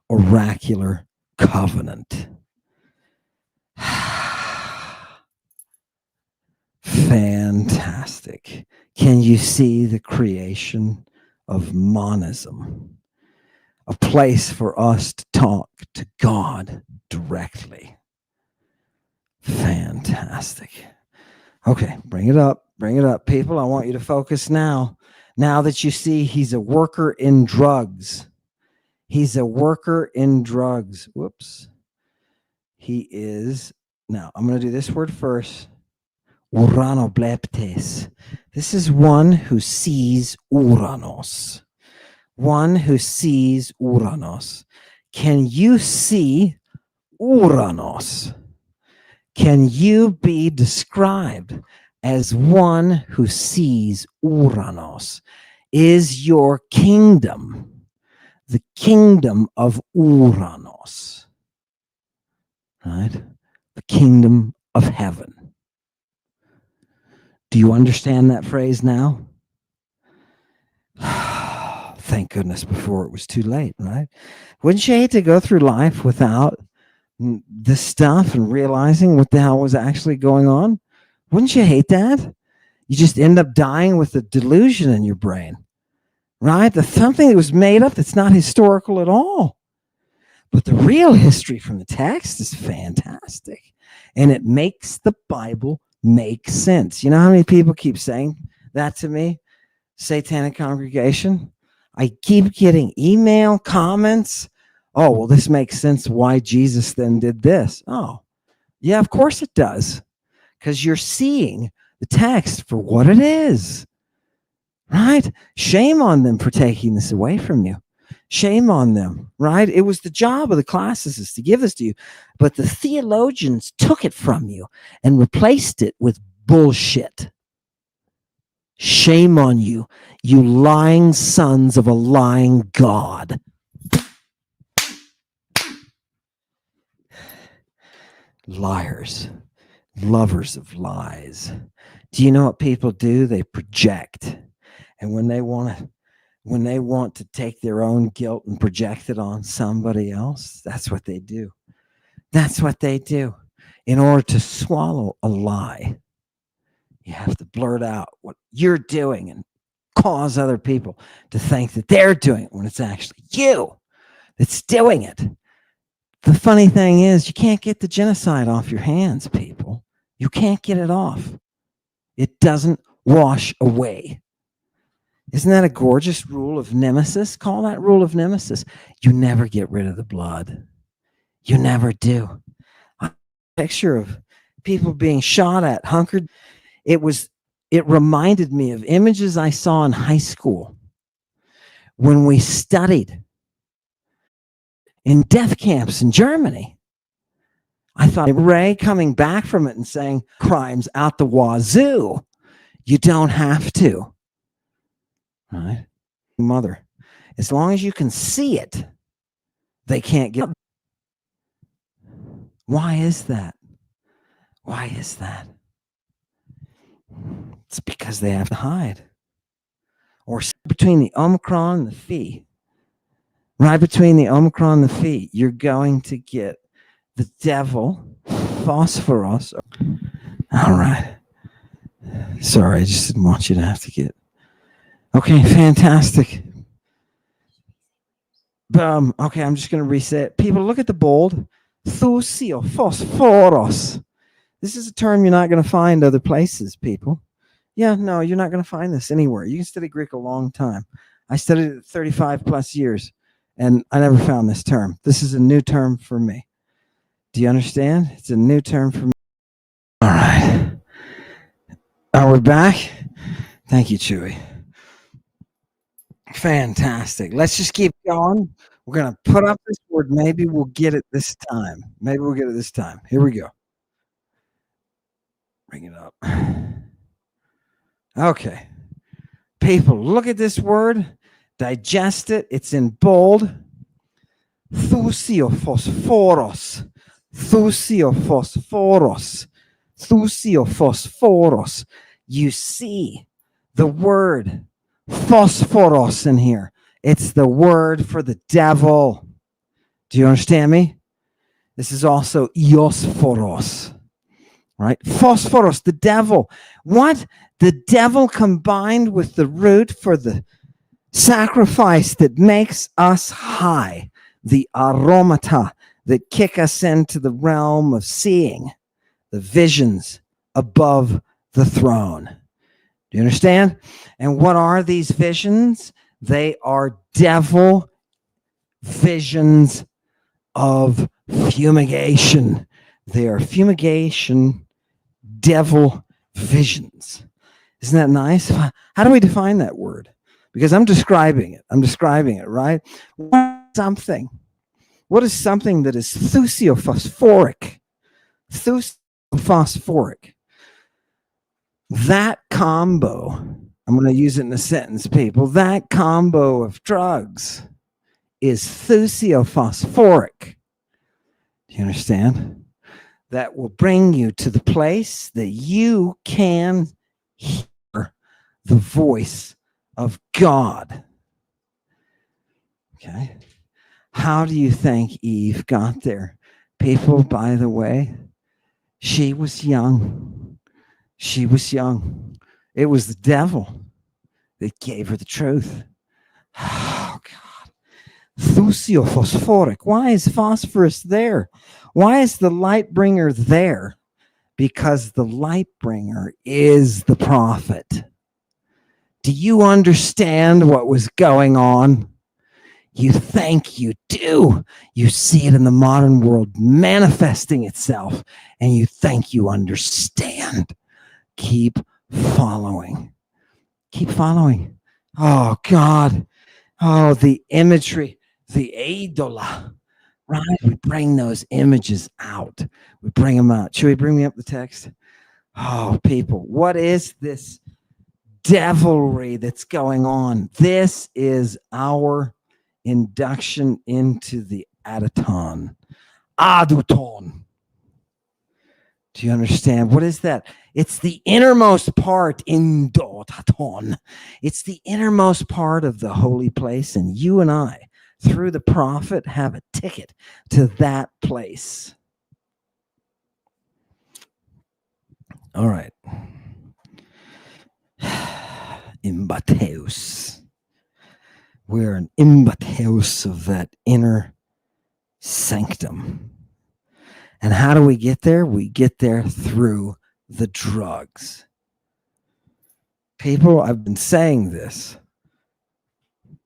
oracular covenant. Fantastic. Can you see the creation of monism? A place for us to talk to God directly. Fantastic. Okay, bring it up, people. I want you to focus now. Now that you see he's a worker in drugs. He's a worker in drugs. Whoops. He is, now I'm going to do this word first. Uranobleptes. This is one who sees Uranos. One who sees Uranos. Can you see Uranos? Can you be described as one who sees Uranos? Is your kingdom the kingdom of Uranos? right? The kingdom of heaven. Do you understand that phrase now? Thank goodness before it was too late, right? Wouldn't you hate to go through life without this stuff and realizing what the hell was actually going on? Wouldn't you hate that? You just end up dying with a delusion in your brain, right? That's something that was made up that's not historical at all. But the real history from the text is fantastic. And it makes the Bible make sense. You know how many people keep saying that to me? Satanic congregation. I keep getting email comments. Oh, well, this makes sense why Jesus then did this. Oh, yeah, of course it does. Because you're seeing the text for what it is. Right? Shame on them for taking this away from you. Shame on them, right? It was the job of the classicists to give this to you, but the theologians took it from you and replaced it with bullshit. Shame on you, you lying sons of a lying God. Liars, lovers of lies. Do you know what people do? They project. And when they want to take their own guilt and project it on somebody else, that's what they do. That's what they do. In order to swallow a lie, you have to blurt out what you're doing and cause other people to think that they're doing it when it's actually you that's doing it. The funny thing is, you can't get the genocide off your hands, people. You can't get it off. It doesn't wash away. Isn't that a gorgeous rule of nemesis? Call that rule of nemesis. You never get rid of the blood. You never do. A picture of people being shot at, hunkered. It reminded me of images I saw in high school when we studied in death camps in Germany. I thought Ray coming back from it and saying crimes out the wazoo. You don't have to. Right? Mother, as long as you can see it, they can't get. Why is that? Why is that? It's because they have to hide. Or between the Omicron and the Phi, right between the Omicron and the Phi, you're going to get the devil, phosphorus. All right. Sorry, I just didn't want you to have to get. Okay, fantastic. Okay, I'm just going to reset. People, look at the bold. Thusio phosphorus. This is a term you're not going to find other places, people. Yeah, no, you're not going to find this anywhere. You can study Greek a long time. I studied it 35 plus years, and I never found this term. This is a new term for me. Do you understand? It's a new term for me. All right. Are we back? Thank you, Chewy. Fantastic. Let's just keep going. We're going to put up this word. Maybe we'll get it this time. Maybe we'll get it this time. Here we go. Bring it up. Okay. People, look at this word. Digest it. It's in bold. Thusiophosphorus. Thusiophosphorus. Thusiophosphorus. You see the word phosphorus in here. It's the word for the devil. Do you understand me? This is also Iosphoros, right? Phosphorus, the devil. What? The devil combined with the root for the sacrifice that makes us high, the aromata that kick us into the realm of seeing the visions above the throne. Do you understand? And what are these visions? They are devil visions of fumigation. They are fumigation devil visions. Isn't that nice? How do we define that word? Because I'm describing it. Right? What is something that is thusiophosphoric? Thusiophosphoric. That combo, I'm going to use it in a sentence, people. That combo of drugs is thusiophosphoric. Do you understand? that will bring you to the place that you can hear the voice of God. Okay. How do you think Eve got there? People, by the way, she was young. She was young. It was the devil that gave her the truth. Oh, God. Phosphoric. Why is phosphorus there? Why is the light bringer there? Because the light bringer is the prophet. Do you understand what was going on? You think you do. You see it in the modern world manifesting itself, and you think you understand. Keep following. Keep following. Oh, God. Oh, the imagery, the idola, right? We bring those images out. We bring them out. Should we bring me up the text? Oh, people, what is this devilry that's going on? This is our induction into the Adaton. Aduton. Do you understand? What is that? It's the innermost part, indotaton. It's the innermost part of the holy place, and you and I, through the prophet, have a ticket to that place. All right. Imbateus. We're an imbateus of that inner sanctum. And how do we get there? We get there through the drugs. People, I've been saying this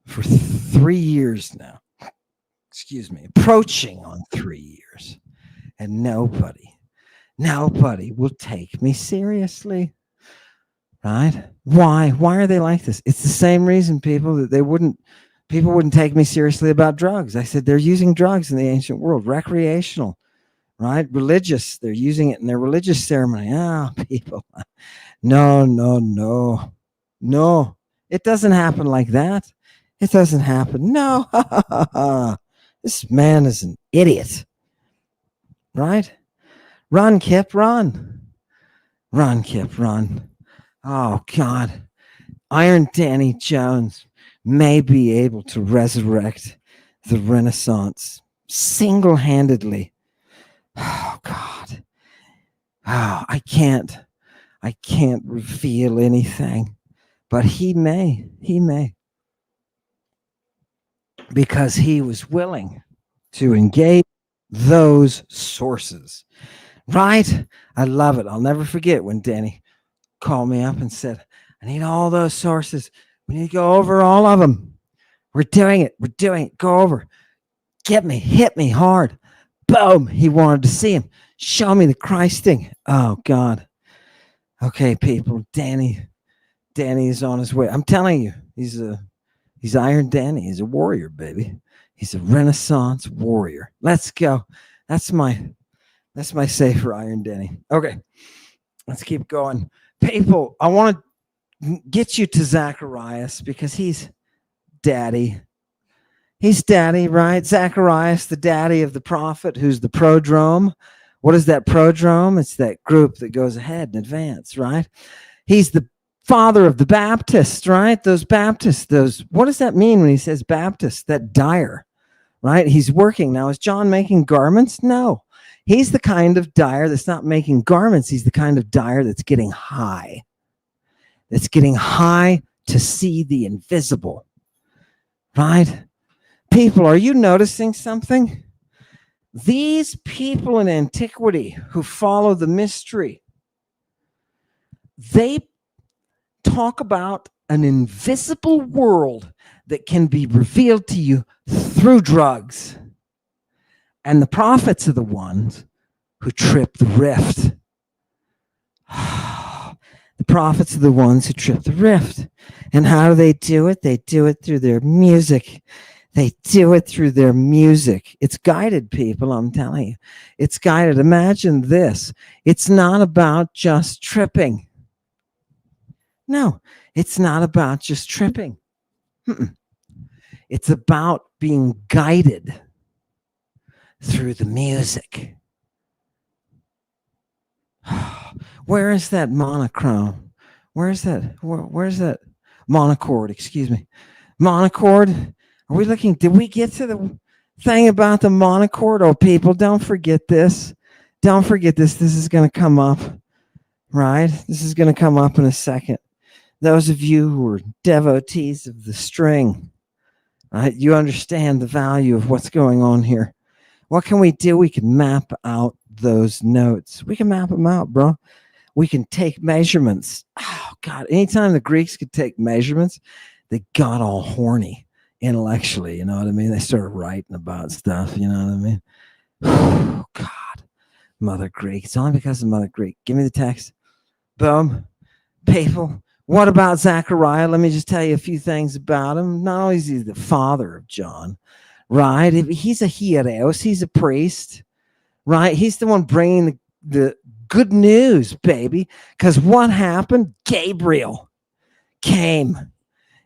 for 3 years now. Excuse me, approaching on 3 years. And nobody will take me seriously. Right? Why? Why are they like this? It's the same reason, people, that people wouldn't take me seriously about drugs. I said they're using drugs in the ancient world, recreational. Right? Religious. They're using it in their religious ceremony. People. No. It doesn't happen like that. It doesn't happen. No. This man is an idiot. Right? Run, Kip, run. Run, Kip, run. Oh, God. Iron Danny Jones may be able to resurrect the Renaissance single-handedly. Oh, God. Oh, I can't reveal anything, but he may, because he was willing to engage those sources, right? I love it. I'll never forget when Danny called me up and said, I need all those sources. We need to go over all of them. We're doing it. Go over. Get me, hit me hard. Boom. He wanted to see him. Show me the Christing. Oh, God. Okay, people. Danny is on his way. I'm telling you, he's Iron Danny. He's a warrior, baby. He's a Renaissance warrior. Let's go. That's my say for Iron Danny. Okay, let's keep going. People, I want to get you to Zacharias because he's daddy. He's daddy, right? Zacharias, the daddy of the prophet, who's the prodrome. What is that prodrome? It's that group that goes ahead in advance, right? He's the father of the Baptists, right? Those Baptists, what does that mean when he says Baptist? That dyer, right? He's working. Now, is John making garments? No. He's the kind of dyer that's not making garments. He's the kind of dyer that's getting high. That's getting high to see the invisible, right? People, are you noticing something? These people in antiquity who follow the mystery, they talk about an invisible world that can be revealed to you through drugs. And the prophets are the ones who trip the rift. The prophets are the ones who trip the rift. And how do they do it? They do it through their music. It's guided, people, I'm telling you. It's guided. Imagine this. It's not about just tripping. No, it's not about just tripping. It's about being guided through the music. Where is that monochrome? Where's that monochord? Excuse me. Monochord. Are we looking? Did we get to the thing about the monochord? Oh, people, don't forget this. Don't forget this. This is going to come up, right? This is going to come up in a second. Those of you who are devotees of the string, right? You understand the value of what's going on here. What can we do? We can map out those notes. We can map them out, bro. We can take measurements. Oh, God. Anytime the Greeks could take measurements, they got all horny intellectually. You know what I mean? They started writing about stuff. You know what I mean? Oh, God. Mother Greek. It's only because of Mother Greek. Give me the text. Boom. People. What about Zechariah? Let me just tell you a few things about him. Not only is he the father of John, right? He's a heralds. He's a priest, right? He's the one bringing the good news, baby. Because what happened? Gabriel came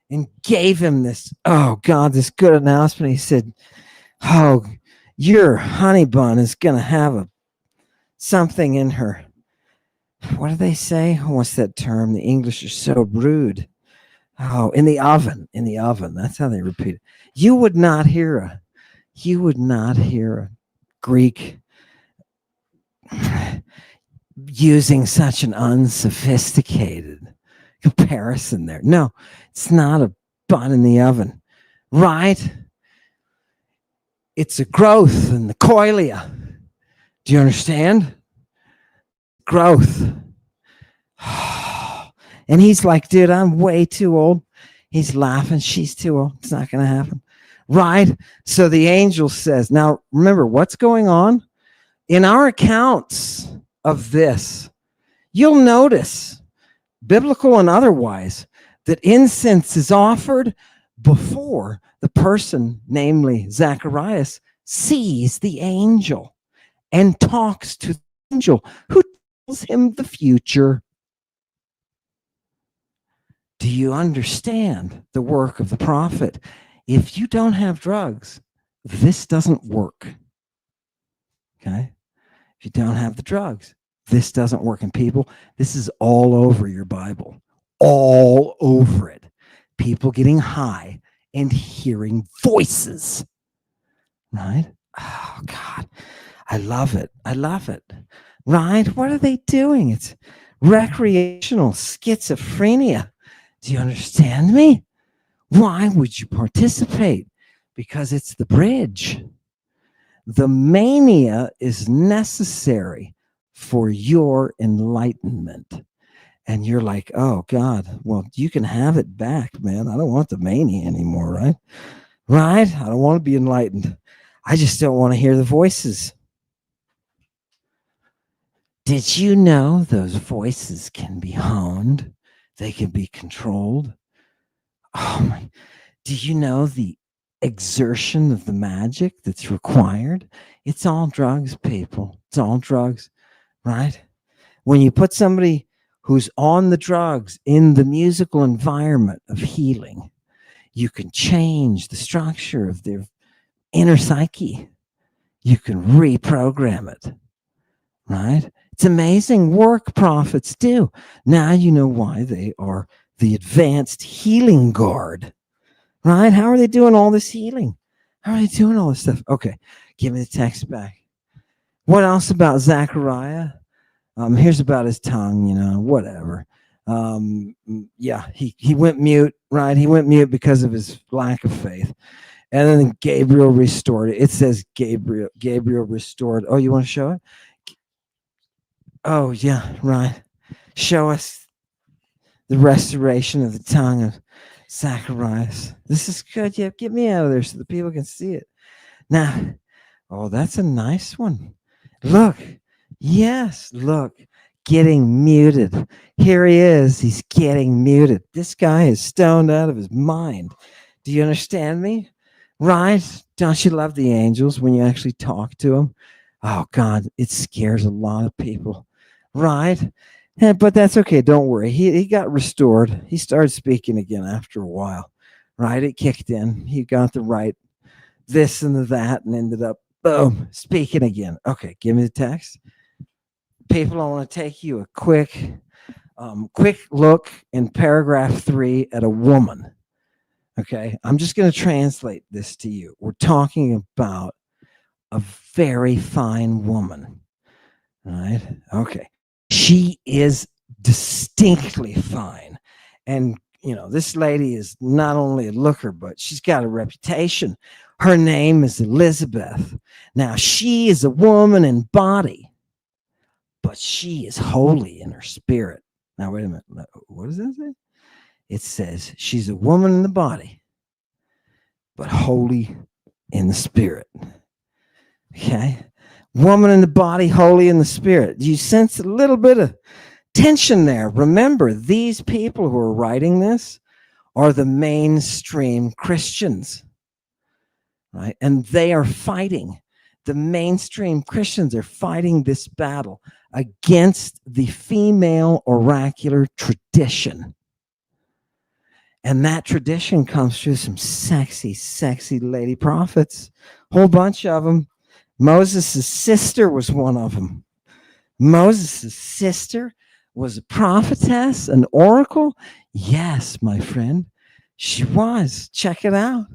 and gave him this, oh God, this good announcement. He said, oh, your honey bun is going to have something in her. What do they say? What's that term? The English are so rude. Oh, in the oven. That's how they repeat it. You would not hear a Greek using such an unsophisticated comparison there. No, it's not a bun in the oven, right? It's a growth in the coilia. Do you understand? Growth. And he's like, dude, I'm way too old. He's laughing. She's too old. It's not going to happen. Right? So the angel says, now remember what's going on in our accounts of this. You'll notice, biblical and otherwise, that incense is offered before the person, namely Zacharias, sees the angel and talks to the angel who tells him the future. Do you understand the work of the prophet? If you don't have drugs, this doesn't work. Okay? If you don't have the drugs, this doesn't work. And people, this is all over your Bible. All over it. People getting high and hearing voices. Right? Oh, God. I love it. I love it. Right? What are they doing? It's recreational schizophrenia. Do you understand me? Why would you participate? Because it's the bridge. The mania is necessary for your enlightenment. And you're like, oh, God, well, you can have it back, man. I don't want the mania anymore, right? Right? I don't want to be enlightened. I just don't want to hear the voices. Did you know those voices can be honed? They can be controlled. Oh my, do you know the exertion of the magic that's required? It's all drugs, people. It's all drugs, right? When you put somebody who's on the drugs in the musical environment of healing, you can change the structure of their inner psyche. You can reprogram it, right? It's amazing work prophets do. Now you know why they are the advanced healing guard, right? How are they doing all this healing? How are they doing all this stuff? Okay, give me the text back. What else about Zechariah? Here's about his tongue, whatever. Yeah, he went mute, right? He went mute because of his lack of faith. And then Gabriel restored it. It says Gabriel restored. Oh, you want to show it? Oh, yeah, right. Show us the restoration of the tongue of Zacharias. This is good. Yeah, get me out of there so the people can see it. Now, oh, that's a nice one. Look. Yes, look. Getting muted. Here he is. He's getting muted. This guy is stoned out of his mind. Do you understand me? Right? Don't you love the angels when you actually talk to them? Oh, God, it scares a lot of people. Right? But that's okay. Don't worry. He got restored. He started speaking again after a while. Right? It kicked in. He got the right this and the that and ended up, boom, speaking again. Okay, give me the text. People, I want to take you a quick look in paragraph 3 at a woman. Okay, I'm just going to translate this to you. We're talking about a very fine woman, right? Okay, she is distinctly fine, and this lady is not only a looker, but she's got a reputation. Her name is Elizabeth. Now, she is a woman in body, but she is holy in her spirit. Now, wait a minute. What does that say? It says she's a woman in the body, but holy in the spirit. Okay? Woman in the body, holy in the spirit. Do you sense a little bit of tension there? Remember, these people who are writing this are the mainstream Christians, right? And they are fighting. The mainstream Christians are fighting this battle against the female oracular tradition. And that tradition comes through some sexy, sexy lady prophets, whole bunch of them. Moses' sister was one of them. Moses' sister was a prophetess, an oracle. Yes, my friend, she was. Check it out.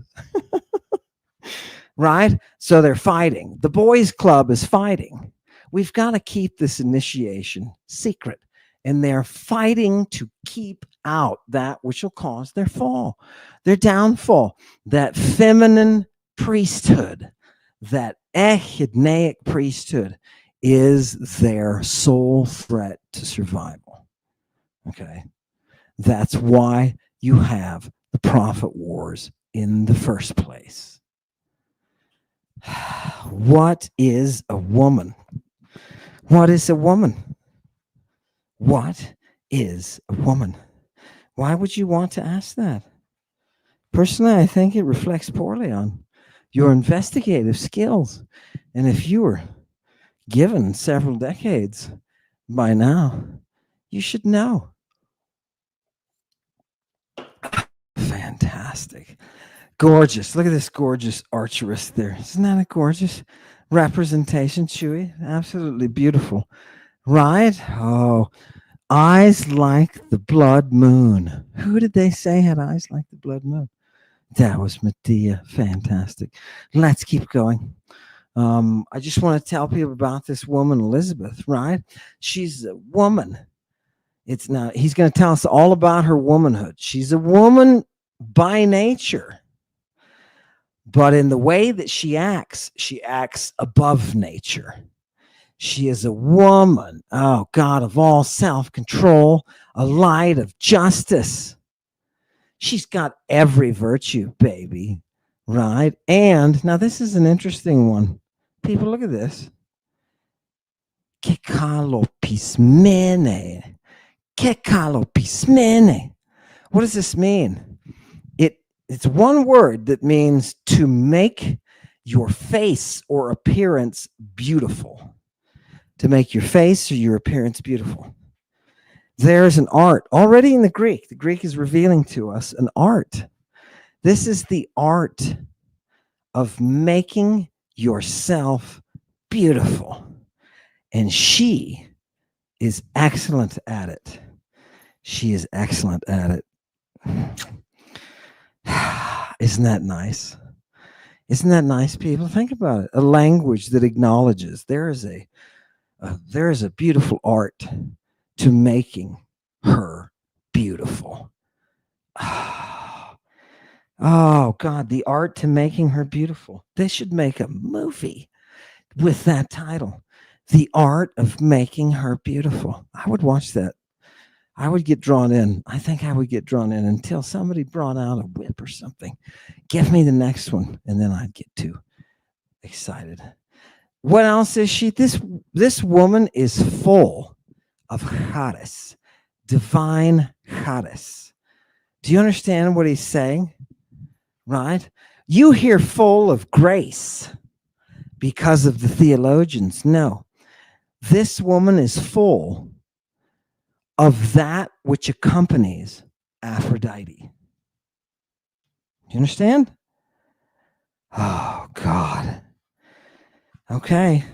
Right? So they're fighting. The boys' club is fighting. We've got to keep this initiation secret. And they're fighting to keep out that which will cause their fall, their downfall, that feminine priesthood, that echidnaic priesthood is their sole threat to survival. Okay. That's why you have the prophet wars in the first place. What is a woman? What is a woman? What is a woman? Why would you want to ask that? Personally, I think it reflects poorly on your investigative skills. And if you were given several decades by now, you should know. Fantastic. Gorgeous. Look at this gorgeous archeress there. Isn't that a gorgeous representation, Chewy? Absolutely beautiful. Right? Oh, eyes like the blood moon. Who did they say had eyes like the blood moon? That was Medea. Fantastic. Let's keep going. I just want to tell people about this woman, Elizabeth, right? She's a woman. He's going to tell us all about her womanhood. She's a woman by nature. But in the way that she acts above nature. She is a woman, oh God, of all self-control, a light of justice. She's got every virtue, baby, right? And now this is an interesting one. People, look at this. Kekalopismene. Kekalopismene. What does this mean? It's one word that means to make your face or appearance beautiful. To make your face or your appearance beautiful. There's an art already in the Greek. The Greek is revealing to us an art. This is the art of making yourself beautiful. And she is excellent at it. She is excellent at it. Isn't that nice? Isn't that nice, people? Think about it. A language that acknowledges there is a beautiful art to making her beautiful. Oh, God, the art to making her beautiful. They should make a movie with that title. The art of making her beautiful. I would watch that. I would get drawn in. I think I would get drawn in until somebody brought out a whip or something. Give me the next one, and then I'd get too excited. What else is she? This woman is full of charis, divine charis. Do you understand what he's saying? Right? You hear full of grace because of the theologians. No, this woman is full of that which accompanies Aphrodite. Do you understand? Oh, God. Okay.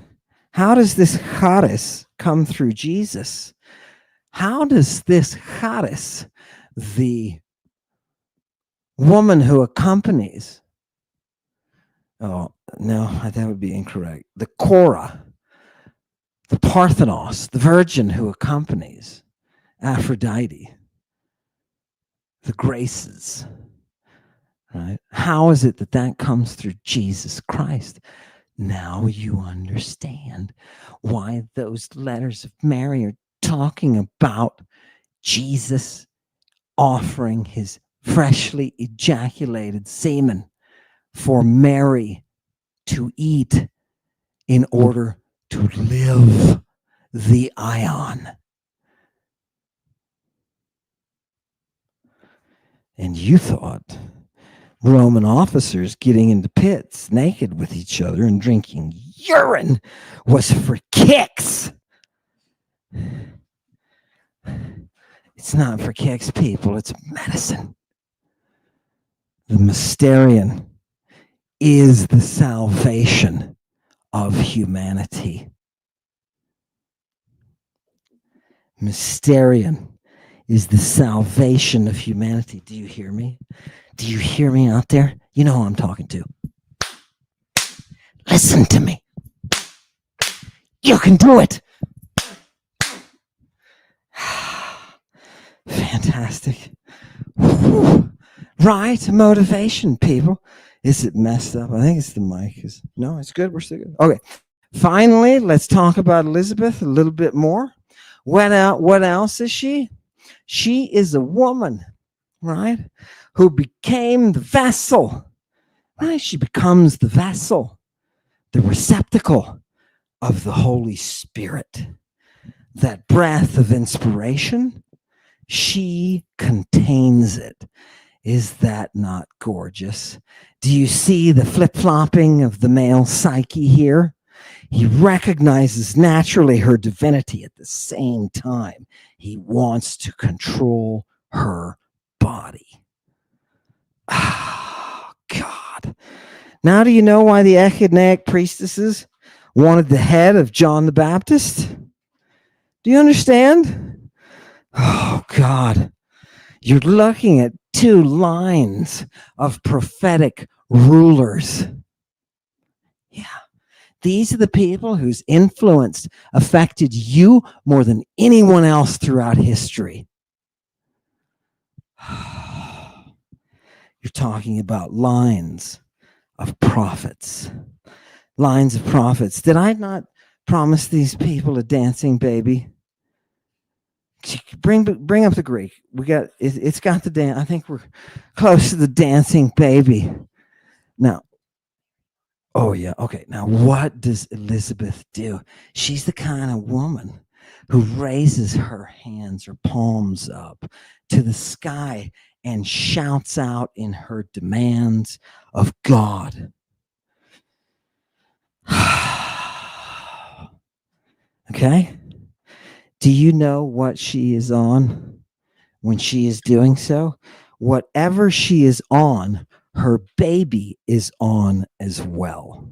How does this charis come through Jesus, how does this Charis, the woman who accompanies, oh, no, that would be incorrect. The Cora, the Parthenos, the virgin who accompanies Aphrodite, the graces, right? How is it that that comes through Jesus Christ? Now you understand why those letters of Mary are talking about Jesus offering his freshly ejaculated semen for Mary to eat in order to live the ion. And you thought Roman officers getting into pits naked with each other and drinking urine was for kicks. It's not for kicks, people. It's medicine. The Mysterion is the salvation of humanity. Mysterion is the salvation of humanity. Do you hear me? Do you hear me out there? You know who I'm talking to. Listen to me. You can do it. Fantastic. Whew. Right? Motivation, people. Is it messed up? I think it's the mic. No, it's good. We're still good. Okay. Finally, let's talk about Elizabeth a little bit more. What else is she? She is a woman, right, who became the vessel. Right? She becomes the vessel, the receptacle of the Holy Spirit. That breath of inspiration, she contains it. Is that not gorgeous? Do you see the flip-flopping of the male psyche here? He recognizes naturally her divinity at the same time. He wants to control her body. Oh, God. Now do you know why the echidnaic priestesses wanted the head of John the Baptist? Do you understand? Oh, God. You're looking at two lines of prophetic rulers. Yeah. These are the people whose influence affected you more than anyone else throughout history. You're talking about lines of prophets. Lines of prophets. Did I not promise these people a dancing baby? Bring up the Greek. It's got the dance. I think we're close to the dancing baby. Now, oh yeah, okay. Now what does Elizabeth do? She's the kind of woman who raises her hands or palms up to the sky and shouts out in her demands of God. Okay? Do you know what she is on when she is doing so? Whatever she is on, her baby is on as well.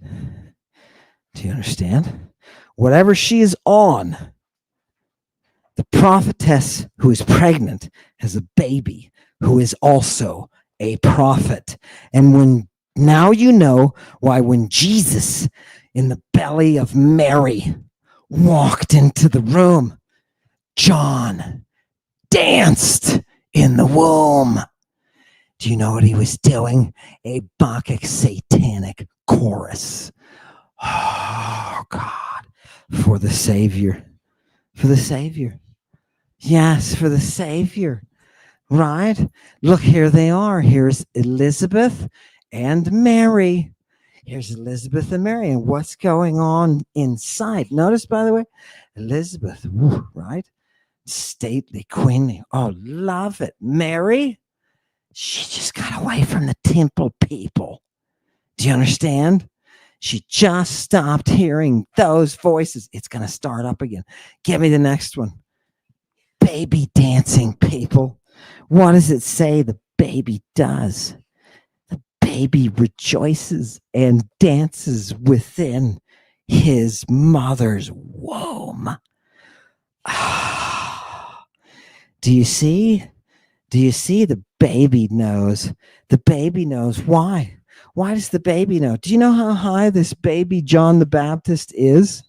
Do you understand? Whatever she is on, the prophetess who is pregnant has a baby who is also a prophet. And now you know why when Jesus in the belly of Mary walked into the room, John danced in the womb. Do you know what he was doing? A Bacchic satanic chorus. Oh, God. For the Savior. For the Savior. Yes, for the Savior. Right? Look, here they are. Here's Elizabeth and Mary. Here's Elizabeth and Mary. And what's going on inside? Notice, by the way, Elizabeth, right? Stately, queenly. Oh, love it. Mary, she just got away from the temple people. Do you understand? She just stopped hearing those voices. It's going to start up again. Give me the next one. Baby dancing people. What does it say the baby does? The baby rejoices and dances within his mother's womb. Do you see? Do you see? The baby knows. The baby knows. Why? Why does the baby know? Do you know how high this baby John the Baptist is?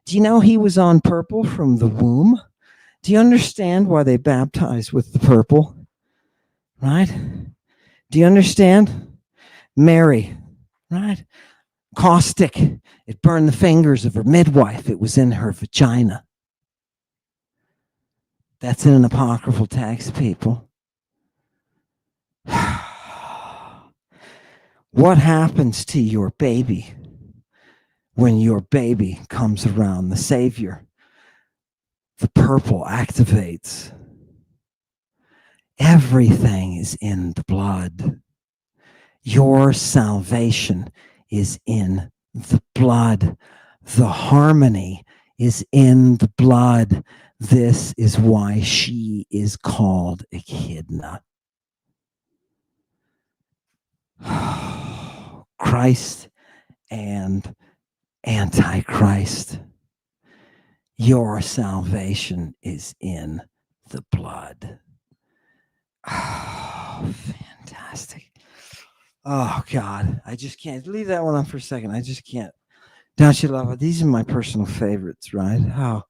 Do you know he was on purple from the womb? Do you understand why they baptize with the purple? Right? Do you understand? Mary, right? Caustic. It burned the fingers of her midwife. It was in her vagina. That's in an apocryphal text, people. What happens to your baby when your baby comes around the Savior? The purple activates. Everything is in the blood. Your salvation is in the blood. The harmony is in the blood. This is why she is called Echidna. Christ and Antichrist. Your salvation is in the blood. Oh, fantastic. Oh, God. I just can't. Leave that one on for a second. I just can't. Don't you love it? These are my personal favorites, right? Oh.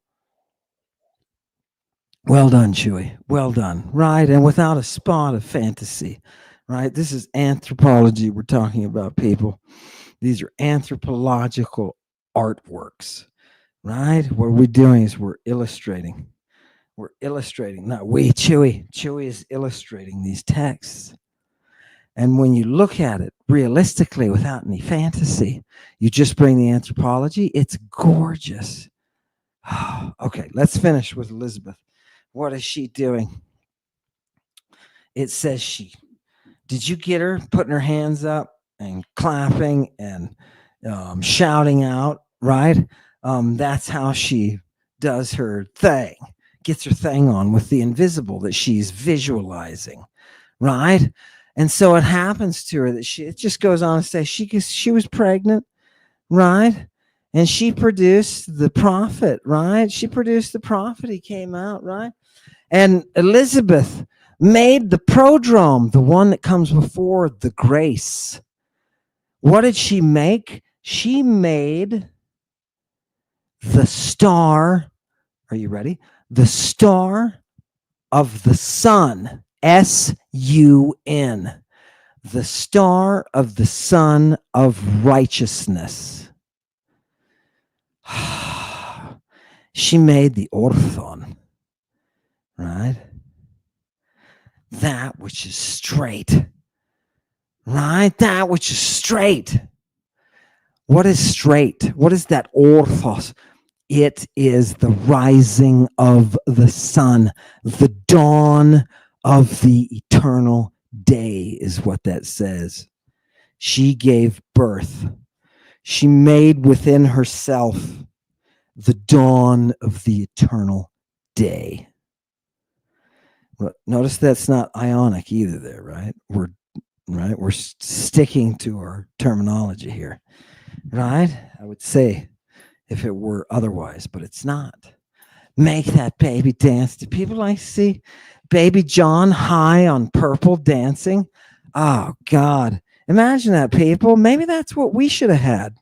Well done, Chewy. Well done. Right? And without a spot of fantasy, right? This is anthropology we're talking about, people. These are anthropological artworks, right? What we're doing is we're illustrating. We're illustrating, not we, Chewy. Chewy is illustrating these texts. And when you look at it realistically without any fantasy, you just bring the anthropology, it's gorgeous. Okay, let's finish with Elizabeth. What is she doing? It says she. Did you get her putting her hands up and clapping and shouting out, right? That's how she does her thing, gets her thing on with the invisible that she's visualizing, right? And so it happens to her that it just goes on to say she was pregnant, right? And she produced the prophet, right? She produced the prophet. He came out, right? And Elizabeth made the prodrome, the one that comes before the grace. What did she make? She made the star. Are you ready? The star of the sun. S-U-N. The star of the sun of righteousness. She made the orthon, right? That which is straight, right? That which is straight. What is straight? What is that orthos? It is the rising of the sun, the dawn of the eternal day is what that says. She gave birth. She made within herself the dawn of the eternal day. Notice that's not ionic either there, right? We're sticking to our terminology here, right? I would say if it were otherwise, but it's not. Make that baby dance. Do people like to see baby John high on purple dancing? Oh, God. Imagine that, people. Maybe that's what we should have had,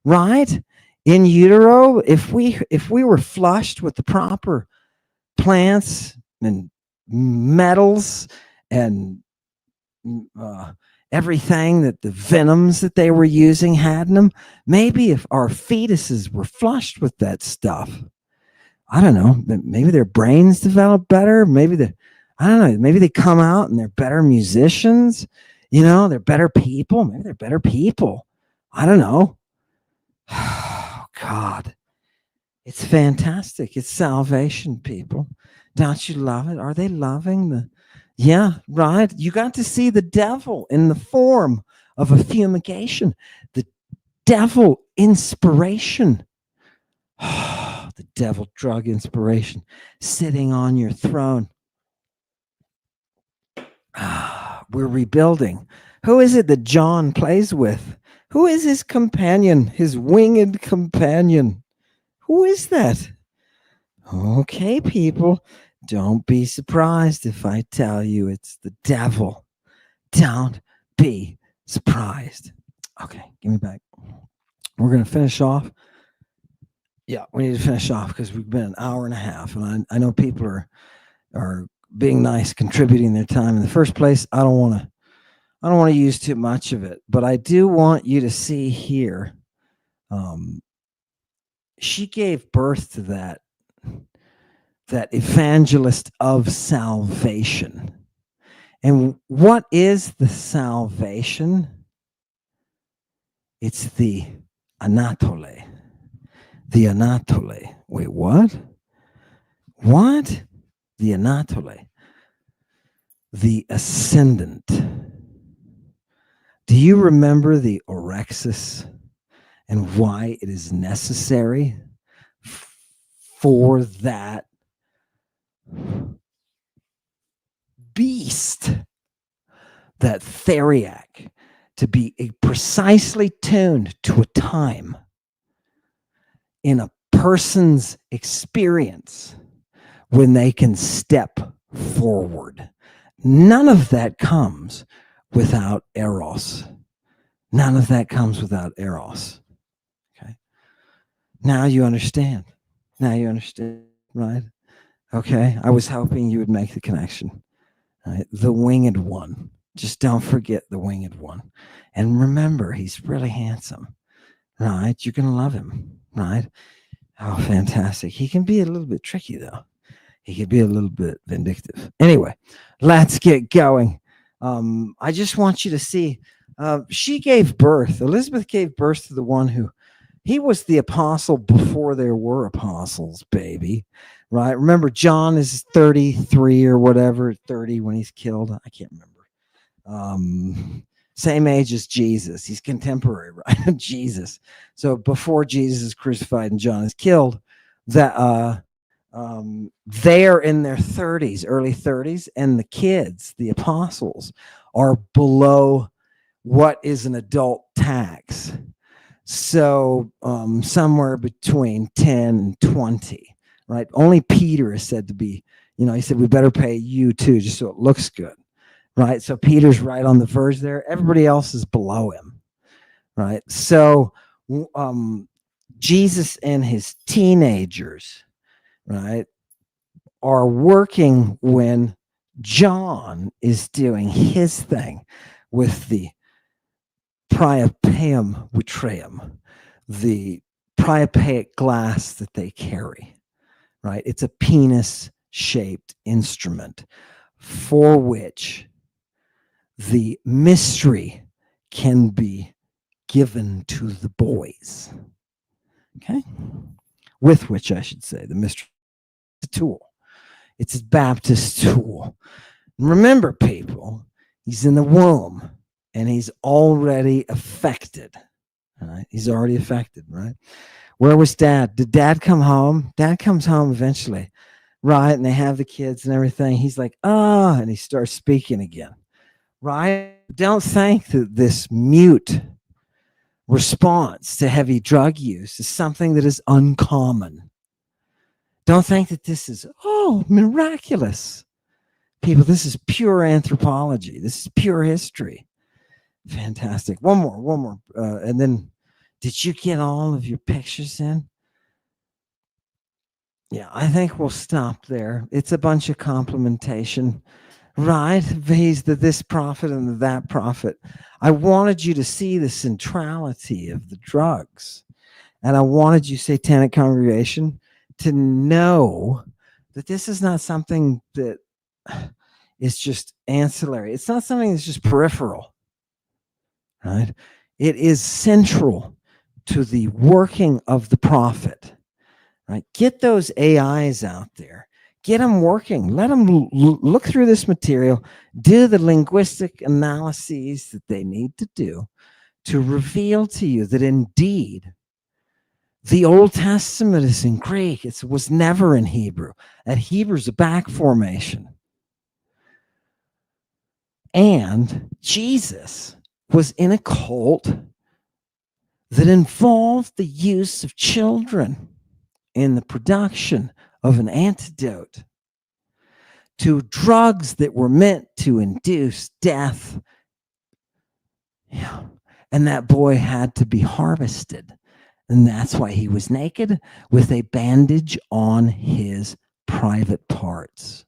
right? In utero, if we were flushed with the proper plants and metals and everything that the venoms that they were using had in them, maybe if our fetuses were flushed with that stuff, I don't know, maybe their brains develop better. Maybe maybe they come out and they're better musicians. They're better people. Maybe they're better people. I don't know. Oh, God. It's fantastic. It's salvation, people. Don't you love it? Are they loving the... Yeah, right. You got to see the devil in the form of a fumigation. The devil inspiration. The devil drug inspiration sitting on your throne. We're rebuilding Who is it that John plays with? Who is his companion, his winged companion? Who is that? Okay, people, don't be surprised if I tell you it's the devil. Don't be surprised. Okay, give me back. We're going to finish off. Yeah, we need to finish off because we've been an hour and a half, and I know people are being nice, contributing their time. In the first place, I don't want to use too much of it, but I do want you to see here. She gave birth to that evangelist of salvation. And what is the salvation? It's the Anatole. The Anatole. Wait, what? What? The Anatole. The ascendant. Do you remember the Orexis and why it is necessary for that beast, that theriac, to be precisely tuned to a time in a person's experience when they can step forward? None of that comes without Eros. None of that comes without Eros. Okay. Now you understand. Now you understand, right? Okay. I was hoping you would make the connection. Right? The winged one. Just don't forget the winged one. And remember, he's really handsome. Right? You're going to love him. Right? Oh, fantastic. He can be a little bit tricky, though. He could be a little bit vindictive. Anyway, let's get going. I just want you to see, she gave birth. Elizabeth gave birth to the one who, he was the apostle before there were apostles, baby. Right? Remember, John is 33 or whatever, 30 when he's killed. I can't remember. Same age as Jesus. He's contemporary, right? Jesus. So before Jesus is crucified and John is killed, that they're in their 30s, early 30s, and the kids, the apostles, are below what is an adult tax. So somewhere between 10 and 20, right? Only Peter is said to be, he said, we better pay you too, just so it looks good, right? So Peter's right on the verge there. Everybody else is below him, right? So Jesus and his teenagers, right, are working when John is doing his thing with the priapeum vitreum, the priapeic glass that they carry, right? It's a penis-shaped instrument for which the mystery can be given to the boys, okay? With which, I should say, the mystery is a tool. It's a Baptist tool. And remember, people, he's in the womb and he's already affected. All right? He's already affected, right? Where was Dad? Did Dad come home? Dad comes home eventually, right? And they have the kids and everything. He's like, and he starts speaking again, right? Don't think that this mute response to heavy drug use is something that is uncommon. Don't think that this is, miraculous. People, this is pure anthropology. This is pure history. Fantastic. One more. And then, did you get all of your pictures in? Yeah, I think we'll stop there. It's a bunch of complementation, right? He's this prophet and that prophet. I wanted you to see the centrality of the drugs. And I wanted you, Satanic Congregation, to know that this is not something that is just ancillary. It's not something that's just peripheral, right? It is central to the working of the prophet, right? Get those AIs out there. Get them working. Let them look through this material, do the linguistic analyses that they need to do to reveal to you that indeed the Old Testament is in Greek. It was never in Hebrew. And Hebrew's a back formation. And Jesus was in a cult that involved the use of children in the production of an antidote to drugs that were meant to induce death. Yeah. And that boy had to be harvested. And that's why he was naked with a bandage on his private parts.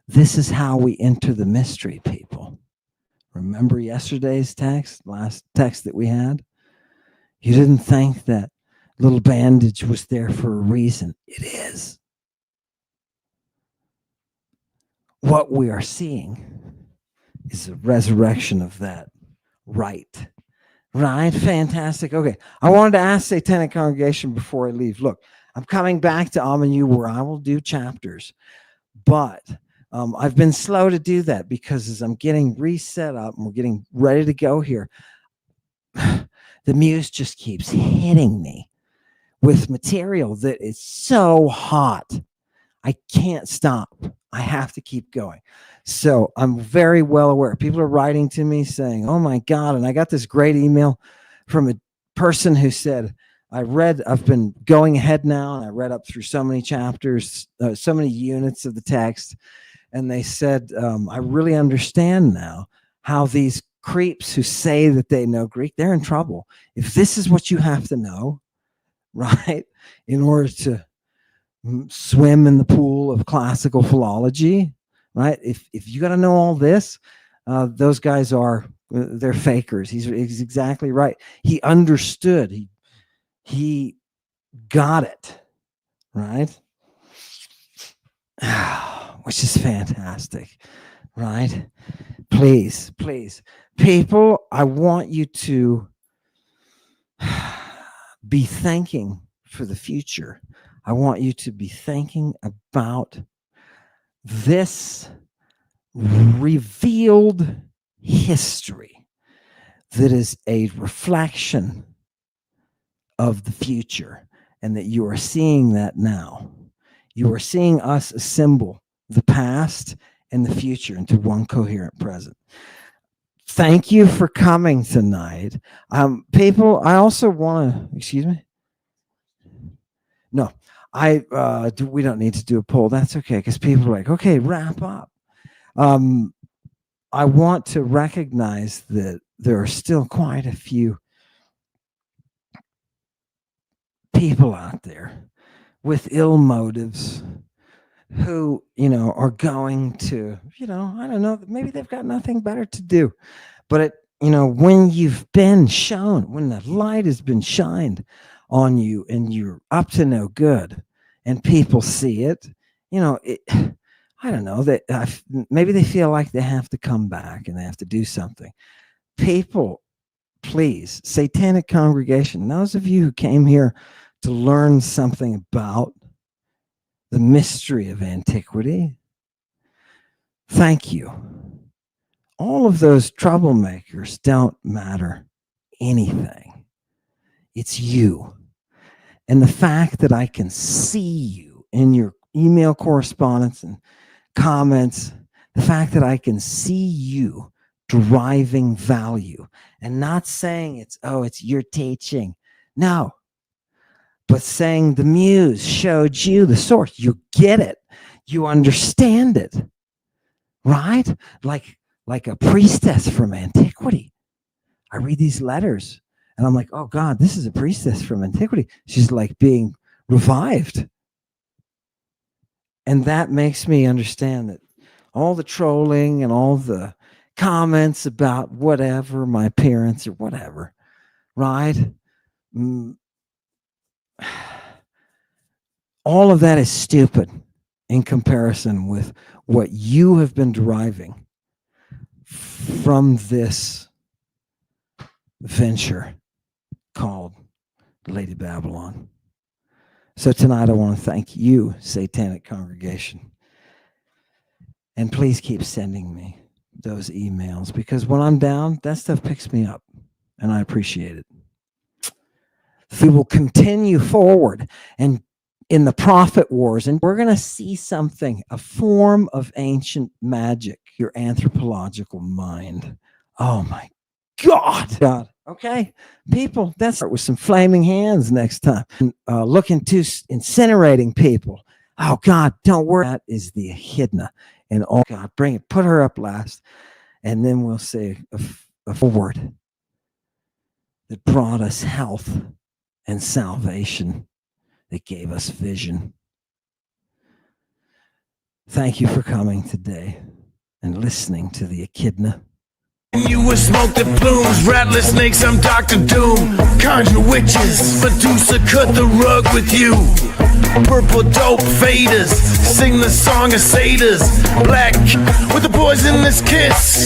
This is how we enter the mystery, people. Remember yesterday's text, last text that we had? You didn't think that little bandage was there for a reason. It is. What we are seeing is a resurrection of that right. Right? Fantastic. Okay. I wanted to ask Satanic Congregation before I leave. Look, I'm coming back to Amanu where I will do chapters, but I've been slow to do that because as I'm getting reset up and we're getting ready to go here, the muse just keeps hitting me with material that is so hot. I can't stop. I have to keep going. So I'm very well aware. People are writing to me saying, oh my God. And I got this great email from a person who said, I've been going ahead now and I read up through so many chapters, so many units of the text. And they said, I really understand now how these creeps who say that they know Greek, they're in trouble. If this is what you have to know, right, in order to swim in the pool of classical philology, right? If you got to know all this, those guys they're fakers. He's exactly right. He understood. He got it, right? Which is fantastic, right? Please, people, I want you to be thinking for the future. I want you to be thinking about this revealed history that is a reflection of the future, and that you are seeing that now. You are seeing us assemble the past and the future into one coherent present. Thank you for coming tonight. People, I also want to, excuse me? No, we don't need to do a poll. That's okay, because people are like, okay, wrap up. I want to recognize that there are still quite a few people out there with ill motives who, are going to, I don't know, maybe they've got nothing better to do. But, when you've been shown, when the light has been shined on you and you're up to no good and people see it, I don't know, that maybe they feel like they have to come back and they have to do something. People, please, Satanic Congregation, those of you who came here to learn something about the mystery of antiquity, thank you. All of those troublemakers don't matter anything. It's you. And the fact that I can see you in your email correspondence and comments, the fact that I can see you deriving value and not saying it's your teaching. No. But saying the muse showed you the source. You get it. You understand it. Right? Like a priestess from antiquity. I read these letters and I'm like, oh God, this is a priestess from antiquity. She's like being revived. And that makes me understand that all the trolling and all the comments about whatever, my parents or whatever, right? All of that is stupid in comparison with what you have been deriving from this venture called Lady Babylon. So tonight I want to thank you, Satanic Congregation. And please keep sending me those emails, because when I'm down, that stuff picks me up and I appreciate it. We will continue forward and in the prophet wars, and we're going to see something, a form of ancient magic, your anthropological mind. Oh my God. Okay, people, that's with some flaming hands next time. Look into incinerating people. Oh God, don't worry. That is the echidna. And oh God, bring it, put her up last. And then we'll say a forward that brought us health and salvation, that gave us vision. Thank you for coming today and listening to the echidna. You with smoke that plumes, rattler snakes, I'm Dr. Doom. Conjure witches, Medusa cut the rug with you. Purple dope faders, sing the song of satyrs. Black with the poisonous kiss.